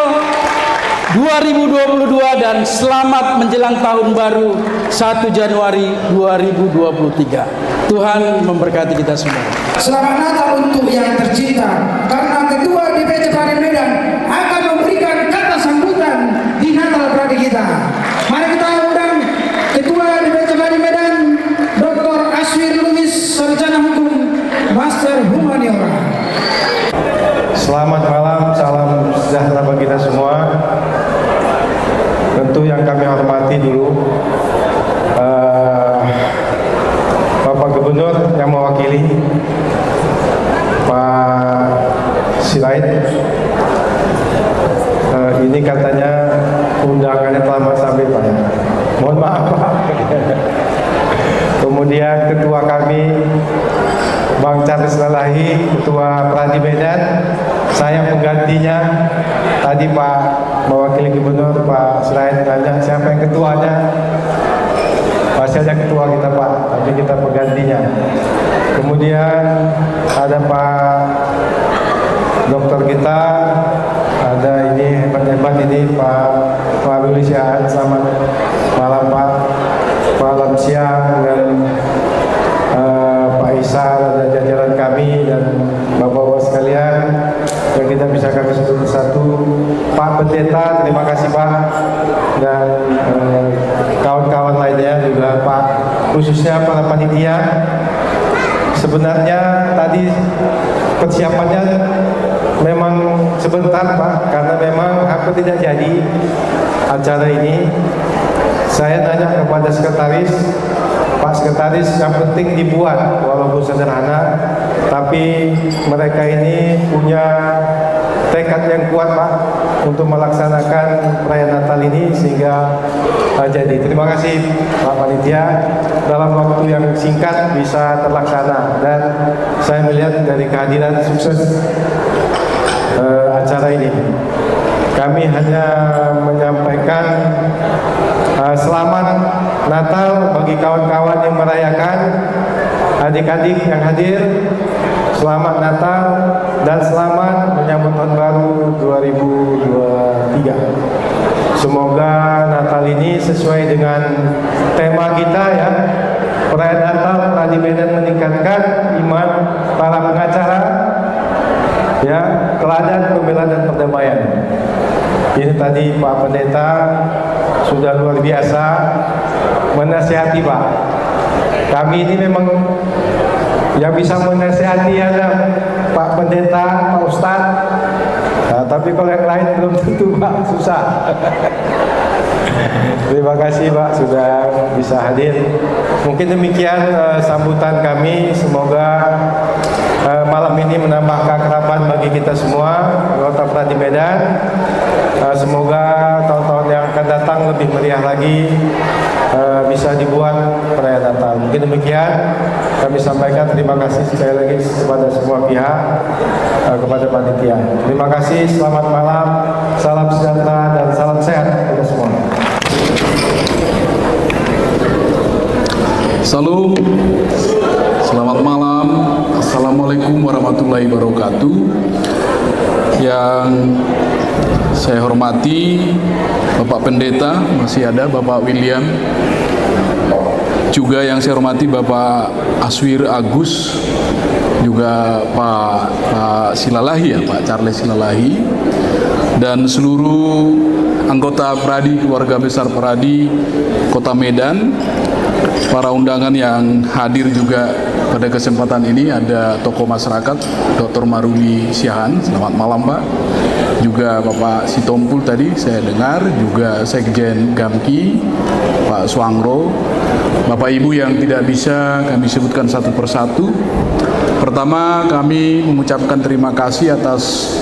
2022 dan selamat menjelang tahun baru 1 Januari 2023. Tuhan memberkati kita semua. Selamat Natal untuk yang tercinta, karena Ketua DPC Pradi Medan akan memberikan kata sambutan di Natal Pradi kita. Mari kita undang Ketua DPC Pradi Medan, Dr. Aswir Lubis, Sarjana Hukum, Master Humaniora. Selamat malam, salam sejahtera bagi kita semua. Tentu yang kami hormati dulu Bapak Gubernur yang mewakili, Pak Sirait. Ini katanya undangannya telah sampai Pak. Mohon maaf Pak. Kemudian ketua kami Bang Chandra Charles Lalahi, Ketua Pradi Medan. Saya penggantinya. Tadi Pak Mewakili Gubernur Pak Surain tanya siapa yang ketuanya. Masih ada ketua kita Pak, tapi kita penggantinya. Kemudian ada Pak Dokter kita, ada ini hebat-hebat ini Pak Willy Syahan. Selamat malam Pak. Malam siang dengan Pak Isa dan jajaran kami dan Bapak-Bapak sekalian yang kita bisa kami satu persatu. Pak Pendeta, terima kasih Pak, dan kawan-kawan lainnya juga Pak, khususnya para panitia. Sebenarnya tadi persiapannya memang sebentar Pak, karena memang hampir tidak jadi acara ini. Saya tanya kepada sekretaris, Pak Sekretaris, yang penting dibuat walaupun sederhana, tapi mereka ini punya tekad yang kuat Pak untuk melaksanakan perayaan Natal ini sehingga jadi. Terima kasih Pak Panitia, dalam waktu yang singkat bisa terlaksana, dan saya melihat dari kehadiran sukses acara ini. Kami hanya menyampaikan selamat Natal bagi kawan-kawan yang merayakan, adik-adik yang hadir. Selamat Natal dan selamat menyambut tahun baru 2023. Semoga Natal ini sesuai dengan tema kita ya. Perayaan Natal Pradi Medan meningkatkan iman para pengacara, ya, teladan pembela dan perdamaian. Ini tadi Pak Pendeta sudah luar biasa menasihati Pak. Kami ini memang yang bisa menasihati ada Pak Pendeta, Pak Ustadz. Nah, tapi kalau yang lain belum tentu Pak, susah. Terima kasih Pak sudah bisa hadir. Mungkin demikian sambutan kami. Semoga malam ini menambah keakraban bagi kita semua anggota Pradi Medan. Semoga tahun-tahun yang akan datang lebih meriah lagi, bisa dibuat perayaan Natal. Mungkin demikian kami sampaikan. Terima kasih sekali lagi kepada semua pihak, kepada panitia. Terima kasih, selamat malam, salam sejahtera dan salam sehat kita semua. Salam, selamat malam, Assalamualaikum warahmatullahi wabarakatuh. Yang saya hormati Bapak Pendeta, masih ada Bapak William. Juga yang saya hormati Bapak Aswir Agus, juga Pak Silalahi ya, Pak Charles Silalahi, dan seluruh anggota Pradi, keluarga besar Pradi Kota Medan, para undangan yang hadir juga pada kesempatan ini. Ada tokoh masyarakat Dr. Maruli Syahan, selamat malam Pak. Juga Bapak Sitompul tadi saya dengar, juga Sekjen Gamki Pak Swangro, Bapak Ibu yang tidak bisa kami sebutkan satu persatu. Pertama, kami mengucapkan terima kasih atas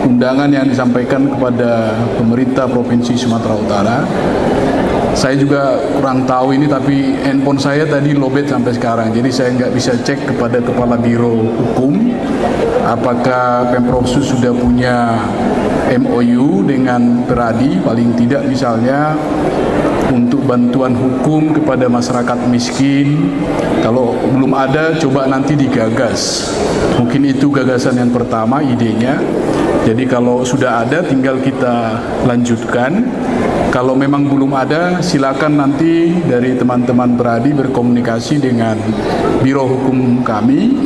undangan yang disampaikan kepada pemerintah Provinsi Sumatera Utara. Saya juga kurang tahu ini, tapi handphone saya tadi lowbat sampai sekarang, jadi saya nggak bisa cek kepada Kepala Biro Hukum apakah Pemprov sudah punya MOU dengan Pradi, paling tidak misalnya untuk bantuan hukum kepada masyarakat miskin. Kalau belum ada, coba nanti digagas. Mungkin itu gagasan yang pertama, idenya. Jadi kalau sudah ada, tinggal kita lanjutkan. Kalau memang belum ada, silakan nanti dari teman-teman Pradi berkomunikasi dengan Biro Hukum kami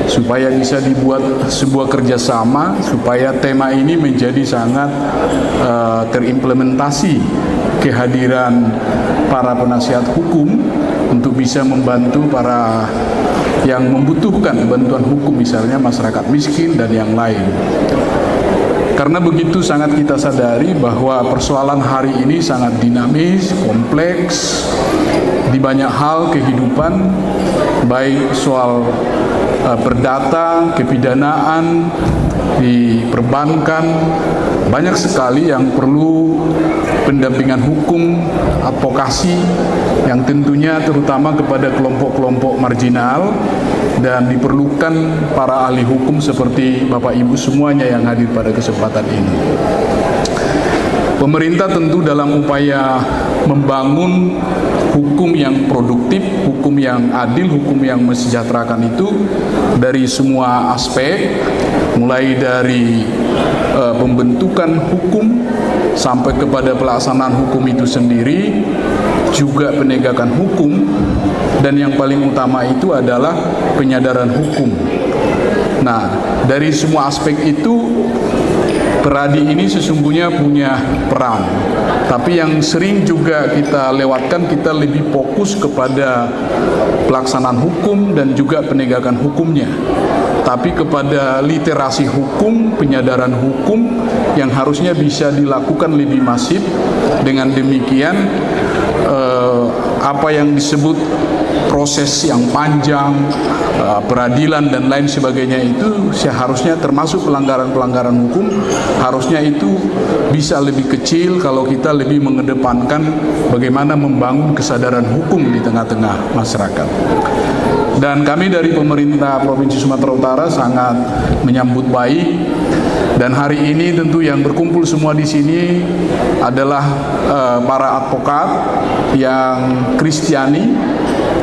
supaya bisa dibuat sebuah kerjasama supaya tema ini menjadi sangat terimplementasi, kehadiran para penasihat hukum untuk bisa membantu para yang membutuhkan bantuan hukum, misalnya masyarakat miskin dan yang lain. Karena begitu sangat kita sadari bahwa persoalan hari ini sangat dinamis, kompleks, di banyak hal kehidupan, baik soal perdata, kepidanaan, di perbankan, banyak sekali yang perlu pendampingan hukum, advokasi yang tentunya terutama kepada kelompok-kelompok marginal, dan diperlukan para ahli hukum seperti Bapak Ibu semuanya yang hadir pada kesempatan ini. Pemerintah tentu dalam upaya membangun hukum yang produktif, hukum yang adil, hukum yang mensejahterakan itu dari semua aspek, mulai dari pembentukan hukum sampai kepada pelaksanaan hukum itu sendiri, juga penegakan hukum, dan yang paling utama itu adalah penyadaran hukum. Nah, dari semua aspek itu Peradi ini sesungguhnya punya peran, tapi yang sering juga kita lewatkan, kita lebih fokus kepada pelaksanaan hukum dan juga penegakan hukumnya, tapi kepada literasi hukum, penyadaran hukum yang harusnya bisa dilakukan lebih masif. Dengan demikian apa yang disebut proses yang panjang, peradilan dan lain sebagainya itu seharusnya termasuk pelanggaran-pelanggaran hukum, harusnya itu bisa lebih kecil kalau kita lebih mengedepankan bagaimana membangun kesadaran hukum di tengah-tengah masyarakat. Dan kami dari pemerintah Provinsi Sumatera Utara sangat menyambut baik, dan hari ini tentu yang berkumpul semua di sini adalah para advokat yang Kristiani,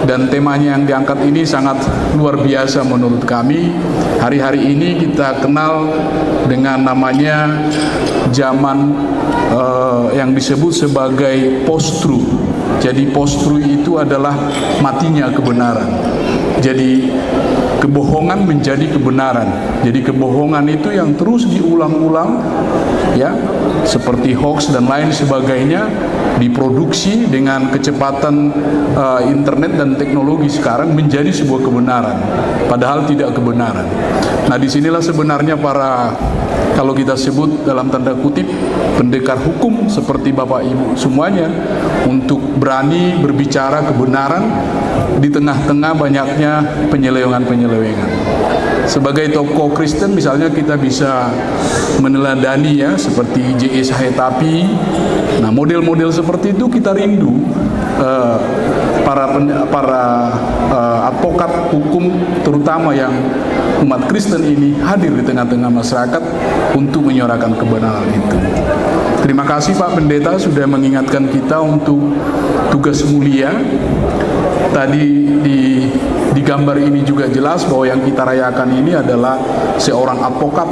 dan temanya yang diangkat ini sangat luar biasa menurut kami. Hari-hari ini kita kenal dengan namanya zaman yang disebut sebagai post-truth. Jadi post-truth itu adalah matinya kebenaran. Jadi kebohongan menjadi kebenaran. Jadi kebohongan itu yang terus diulang-ulang, ya, seperti hoax dan lain sebagainya, diproduksi dengan kecepatan internet dan teknologi sekarang menjadi sebuah kebenaran, padahal tidak kebenaran. Nah, disinilah sebenarnya para, kalau kita sebut dalam tanda kutip, pendekar hukum seperti Bapak Ibu semuanya, untuk berani berbicara kebenaran di tengah-tengah banyaknya penyelewengan-penyelewengan. Sebagai tokoh Kristen misalnya kita bisa meneladani, ya, seperti J.S. Hetapi. Nah, model-model seperti itu kita rindu, para advokat hukum terutama yang umat Kristen ini hadir di tengah-tengah masyarakat untuk menyuarakan kebenaran itu. Terima kasih Pak Pendeta sudah mengingatkan kita untuk tugas mulia. Tadi di gambar ini juga jelas bahwa yang kita rayakan ini adalah seorang advokat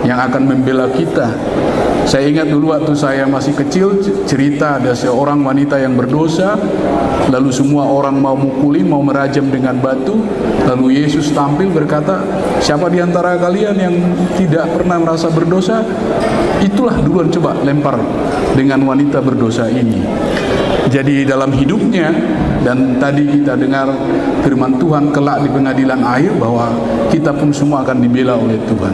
yang akan membela kita. Saya ingat dulu waktu saya masih kecil, cerita ada seorang wanita yang berdosa, lalu semua orang mau mukulin, mau merajam dengan batu, lalu Yesus tampil berkata, siapa di antara kalian yang tidak pernah merasa berdosa, itulah duluan coba lempar dengan wanita berdosa ini. Jadi dalam hidupnya, dan tadi kita dengar firman Tuhan kelak di pengadilan akhir bahwa kita pun semua akan dibela oleh Tuhan.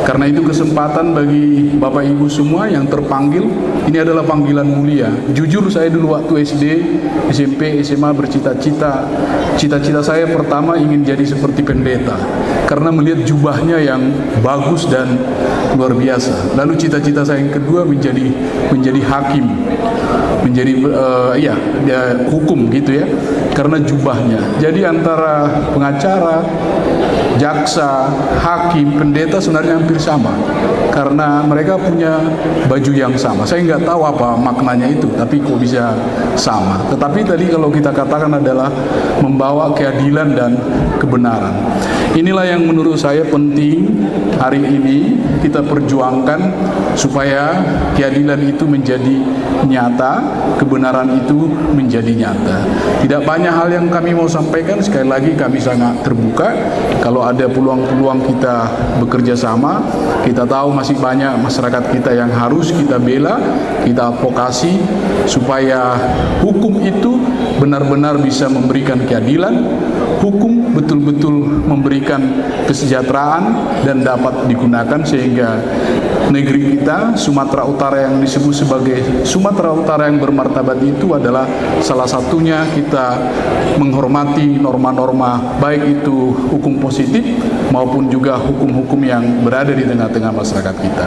Karena itu kesempatan bagi Bapak Ibu semua yang terpanggil, ini adalah panggilan mulia. Jujur saya dulu waktu SD, SMP, SMA bercita-cita, cita-cita saya pertama ingin jadi seperti pendeta, karena melihat jubahnya yang bagus dan luar biasa. Lalu cita-cita saya yang kedua menjadi hakim, menjadi hukum gitu ya, karena jubahnya. Jadi antara pengacara, jaksa, hakim, pendeta sebenarnya hampir sama, karena mereka punya baju yang sama. Saya nggak tahu apa maknanya itu, tapi kok bisa sama. Tetapi tadi kalau kita katakan adalah membawa keadilan dan kebenaran. Inilah yang menurut saya penting hari ini kita perjuangkan supaya keadilan itu menjadi nyata, kebenaran itu menjadi nyata. Tidak banyak hal yang kami mau sampaikan, sekali lagi kami sangat terbuka. Kalau ada peluang-peluang kita bekerja sama, kita tahu masih banyak masyarakat kita yang harus kita bela, kita advokasi supaya hukum itu benar-benar bisa memberikan keadilan, hukum betul-betul memberikan kesejahteraan dan dapat digunakan sehingga negeri kita, Sumatera Utara yang disebut sebagai Sumatera Utara yang bermartabat itu adalah salah satunya kita menghormati norma-norma baik itu hukum positif maupun juga hukum-hukum yang berada di tengah-tengah masyarakat kita.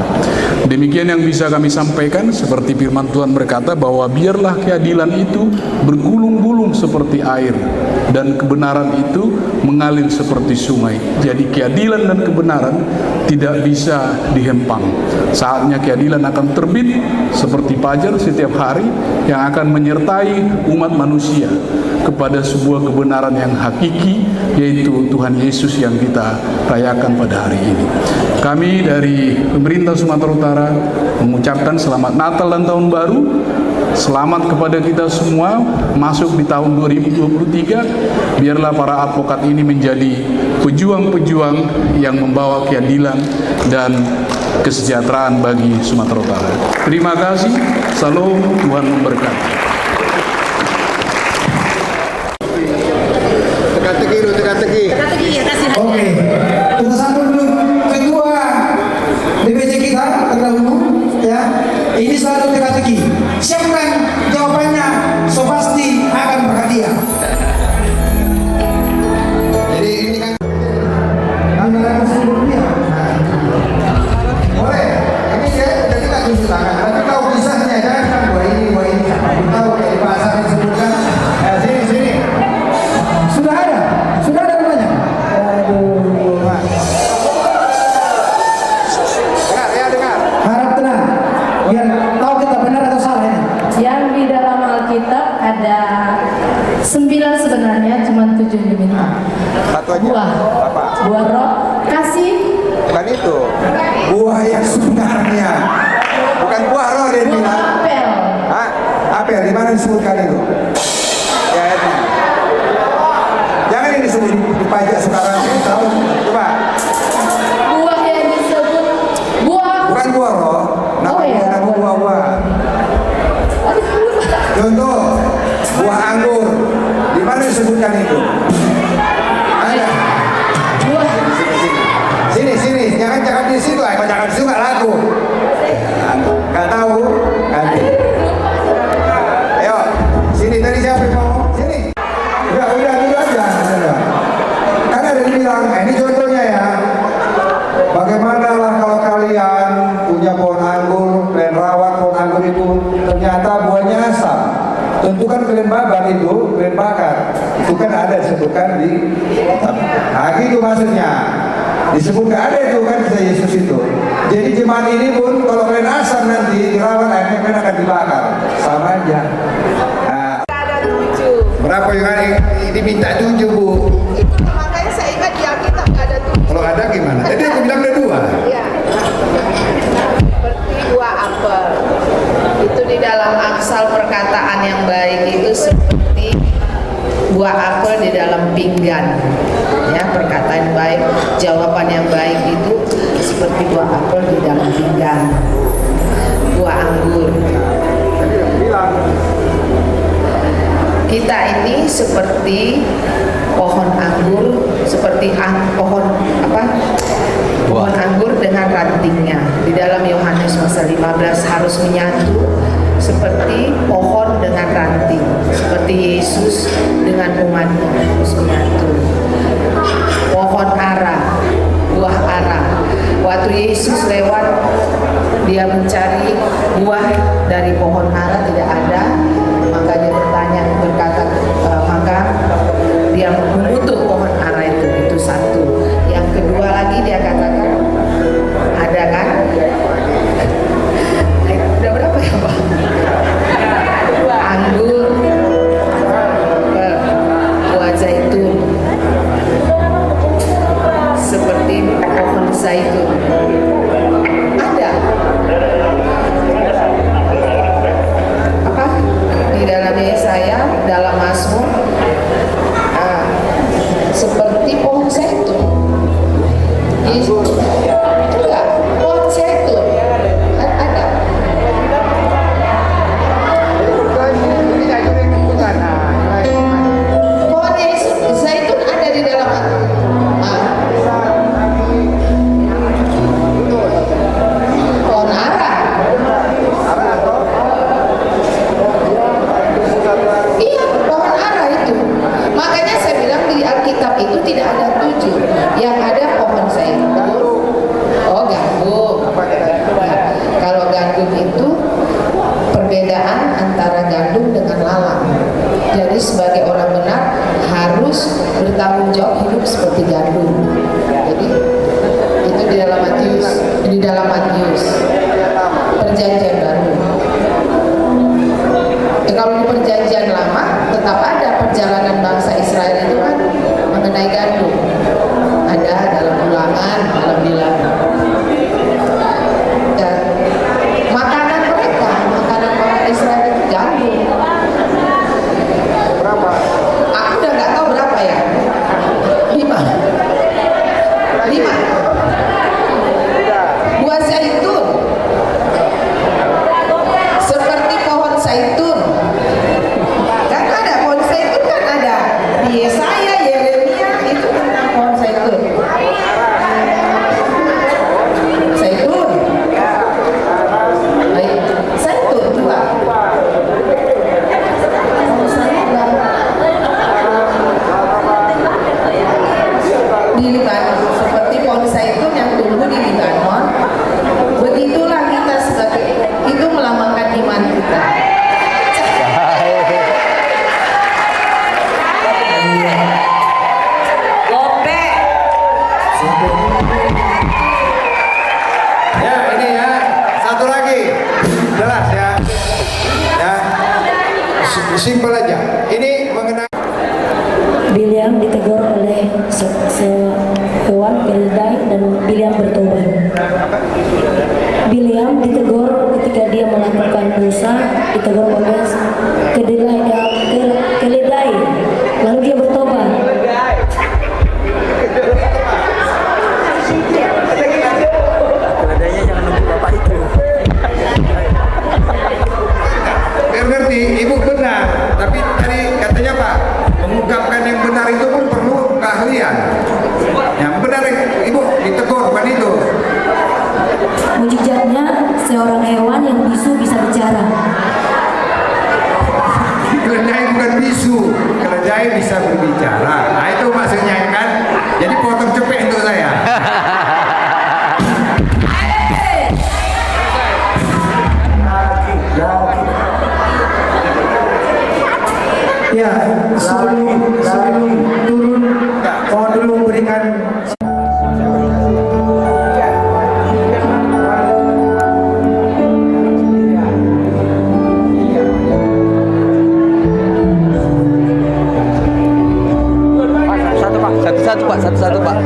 Demikian yang bisa kami sampaikan, seperti firman Tuhan berkata bahwa biarlah keadilan itu bergulung-gulung seperti air dan kebenaran itu mengalir seperti sungai. Jadi keadilan dan kebenaran tidak bisa dihempang. Saatnya keadilan akan terbit seperti fajar setiap hari yang akan menyertai umat manusia kepada sebuah kebenaran yang hakiki, yaitu Tuhan Yesus yang kita rayakan pada hari ini. Kami dari pemerintah Sumatera Utara mengucapkan selamat Natal dan Tahun Baru. Selamat kepada kita semua masuk di tahun 2023. Biarlah para advokat ini menjadi pejuang-pejuang yang membawa keadilan dan kesejahteraan bagi Sumatera Utara. Terima kasih. Salam, Tuhan memberkati. Teka-teki. Oke, kita sambut dulu ketua DPC kita terdahulu ya. Ini selalu teka-teki. Siapkan jawabannya, so pasti akan berhadiah. Jadi ini kan boleh. Ini dia jadi tak tunjuk tangan. Tapi tahu kisahnya kan dua ini tahu kayak di pasar disebutkan. Sini. Sudah ada namanya. Dengar. Harap tenang. Biar tahu kita benar atau salah ini. Yang di dalam Alkitab ada 9 sebenarnya, cuma 7 diminta. Satu aja. Buah roh, kasih. Bukan itu. Buah yang sebenarnya. Bukan buah roh dia bilang. Apel. Hah? Apel di mana disebutkan itu? Ya, itu. Jangan ini disebut dipajak sekarang. Tahu? Coba. Buah yang disebut buah. Bukan buah roh. Nama buah. Contoh, buah anggur. Di mana disebutkan itu? Ada. Sini. Jangan di situ. Jangan di situ nggak laku. Nggak tahu. Ganti. Ayo, sini tadi siapa yang ngomong? Sini. Udah dulu aja. Kan ada yang bilang, ini contohnya ya. Bagaimana lah kalau kalian punya pohon anggur, kalian rawat pohon anggur itu, ternyata buahnya asam. Tentu kan kalian babat itu, kalian bakar. Itu kan ada disebutkan di. Nah, gitu maksudnya. Disebutkan ada itu kan kisah Yesus itu. Jadi jemaat ini pun kalau kalian asam nanti dirawat akhirnya kalian akan dibakar. Sama aja. Nah, ada 7. berapa yang diminta 7 Bu? Itu makanya saya ingat di Alkitab ada 7. Kalau ada gimana? Jadi aku bilang ada 2. Iya. Seperti buah apel. Itu di dalam Amsal perkataan yang baik itu seperti buah apel di dalam pinggan. Ya, perkataan baik, jawaban yang baik itu seperti buah apel di dalam pinggan. Buah anggur. Kita ini seperti pohon anggur, seperti pohon anggur dengan rantingnya. Di dalam Yohanes pasal 15 harus menyatu seperti pohon dengan ranting, seperti Yesus dengan umatnya harus menyatu. Pohon ara, buah ara. Waktu Yesus lewat, dia mencari buah dari pohon ara, tidak ada. Maka dia maka dia mengutuk pohon ara itu satu. Yang kedua lagi dia katakan, ada kan? Udah berapa ya Pak? Anggur, buah zaitun, seperti pohon zaitun. Ada. Apa? Di dalam Yesaya, dalam Mazmur, seperti pohon zaitun. Enggak, pohon zaitun ada. Pohon zaitun ada seperti gandum. Jadi itu di dalam Matius perjanjian baru. Kalau di perjanjian lama tetap ada perjalanan bangsa Israel itu kan mengenai gandum, ada dalam Ulangan, dalam Bilangan. Dan makanan orang Israel itu gandum. Berapa? Aku udah nggak tahu berapa ya. 5. Buah zaitun, seperti pohon zaitun. Kan ada pohon zaitun, kan ada di Yesaya, Yeremia itu tentang pohon zaitun. Zaitun, baik, zaitun juga. Di Libanon, seperti pohon zaitun yang tumbuh di Libanon, begitulah kita sebagai itu melambangkan iman kita. Ya, ini ya, satu lagi, jelas ya, simpel aja. Ini mengenai Bileam ditegur oleh sehewan keledai dan Bileam bertobat. Bileam ditegur ketika dia melakukan dosa, ditegur oleh keledai, lalu dia bertobat. keledainya jangan nunggu bapak itu. Biar ngerti, ibu benar, tapi tadi katanya Pak, mengungkapkan yang benar itu pun perlu keahlian. Yang benar ibu ditegur bukan itu. Mujizatnya seorang hewan yang bisu bisa bicara. Keledai bukan bisu, keledai bisa berbicara. Nah itu maksudnya kan. Jadi potong cepet untuk saya. Ya, sebelum turun, mohon dulu memberikan satu-satu Pak.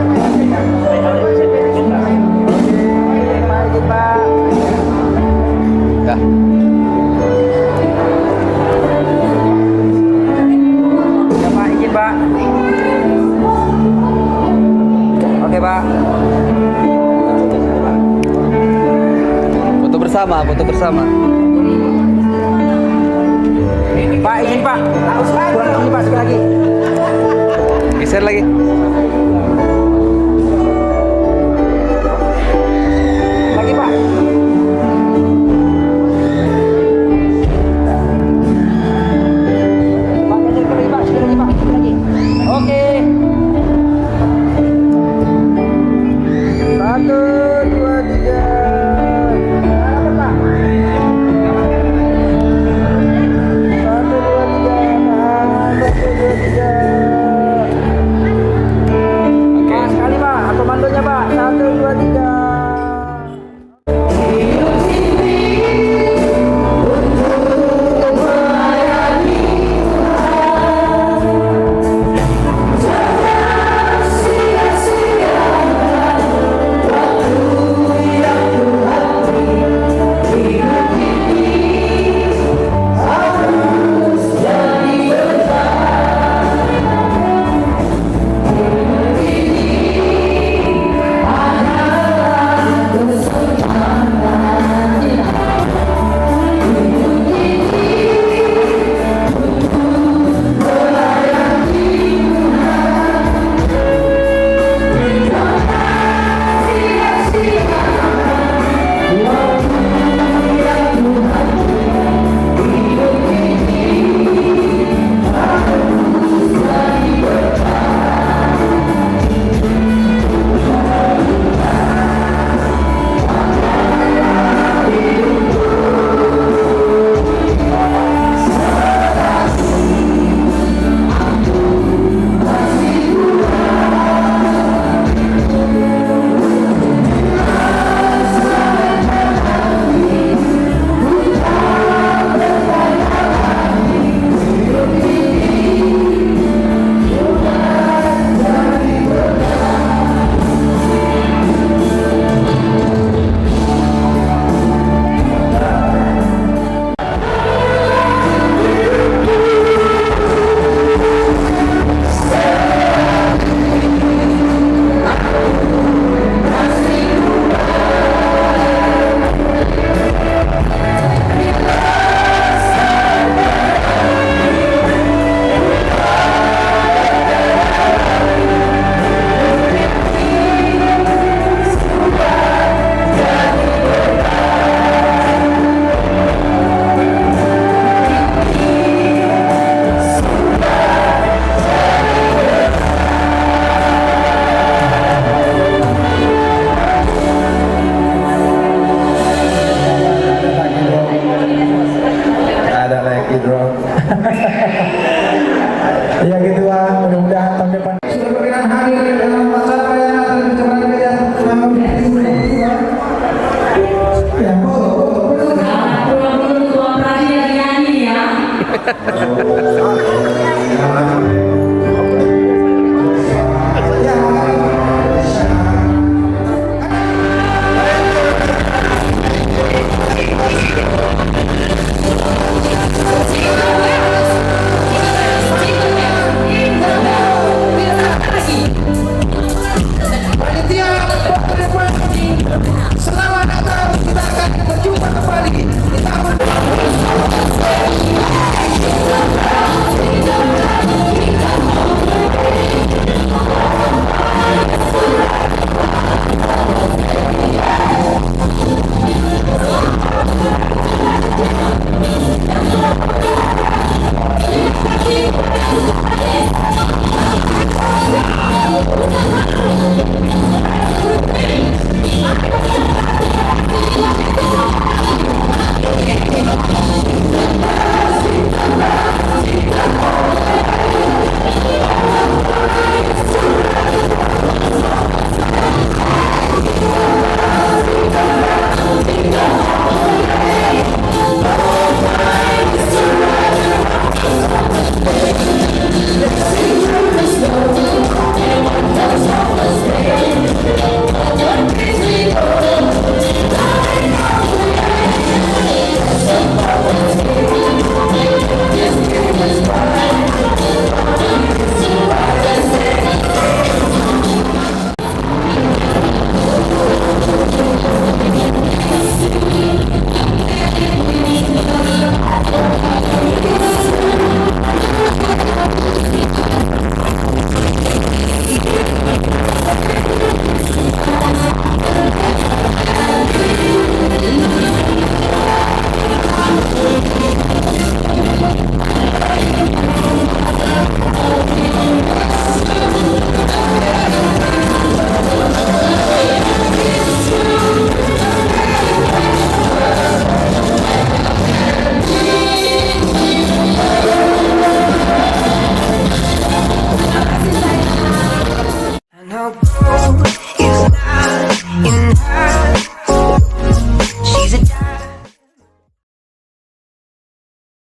Ya. Ya Pak, izin Pak. Oke Pak. Foto bersama. Pak, izin Pak. Kurang ini Pak, sekali lagi. Geser lagi. Lagi Pak. Pak, geser lagi Pak, sekali lagi Pak, lagi. Oke. 1, 2, 3. Selamat Natal, kita akan berjumpa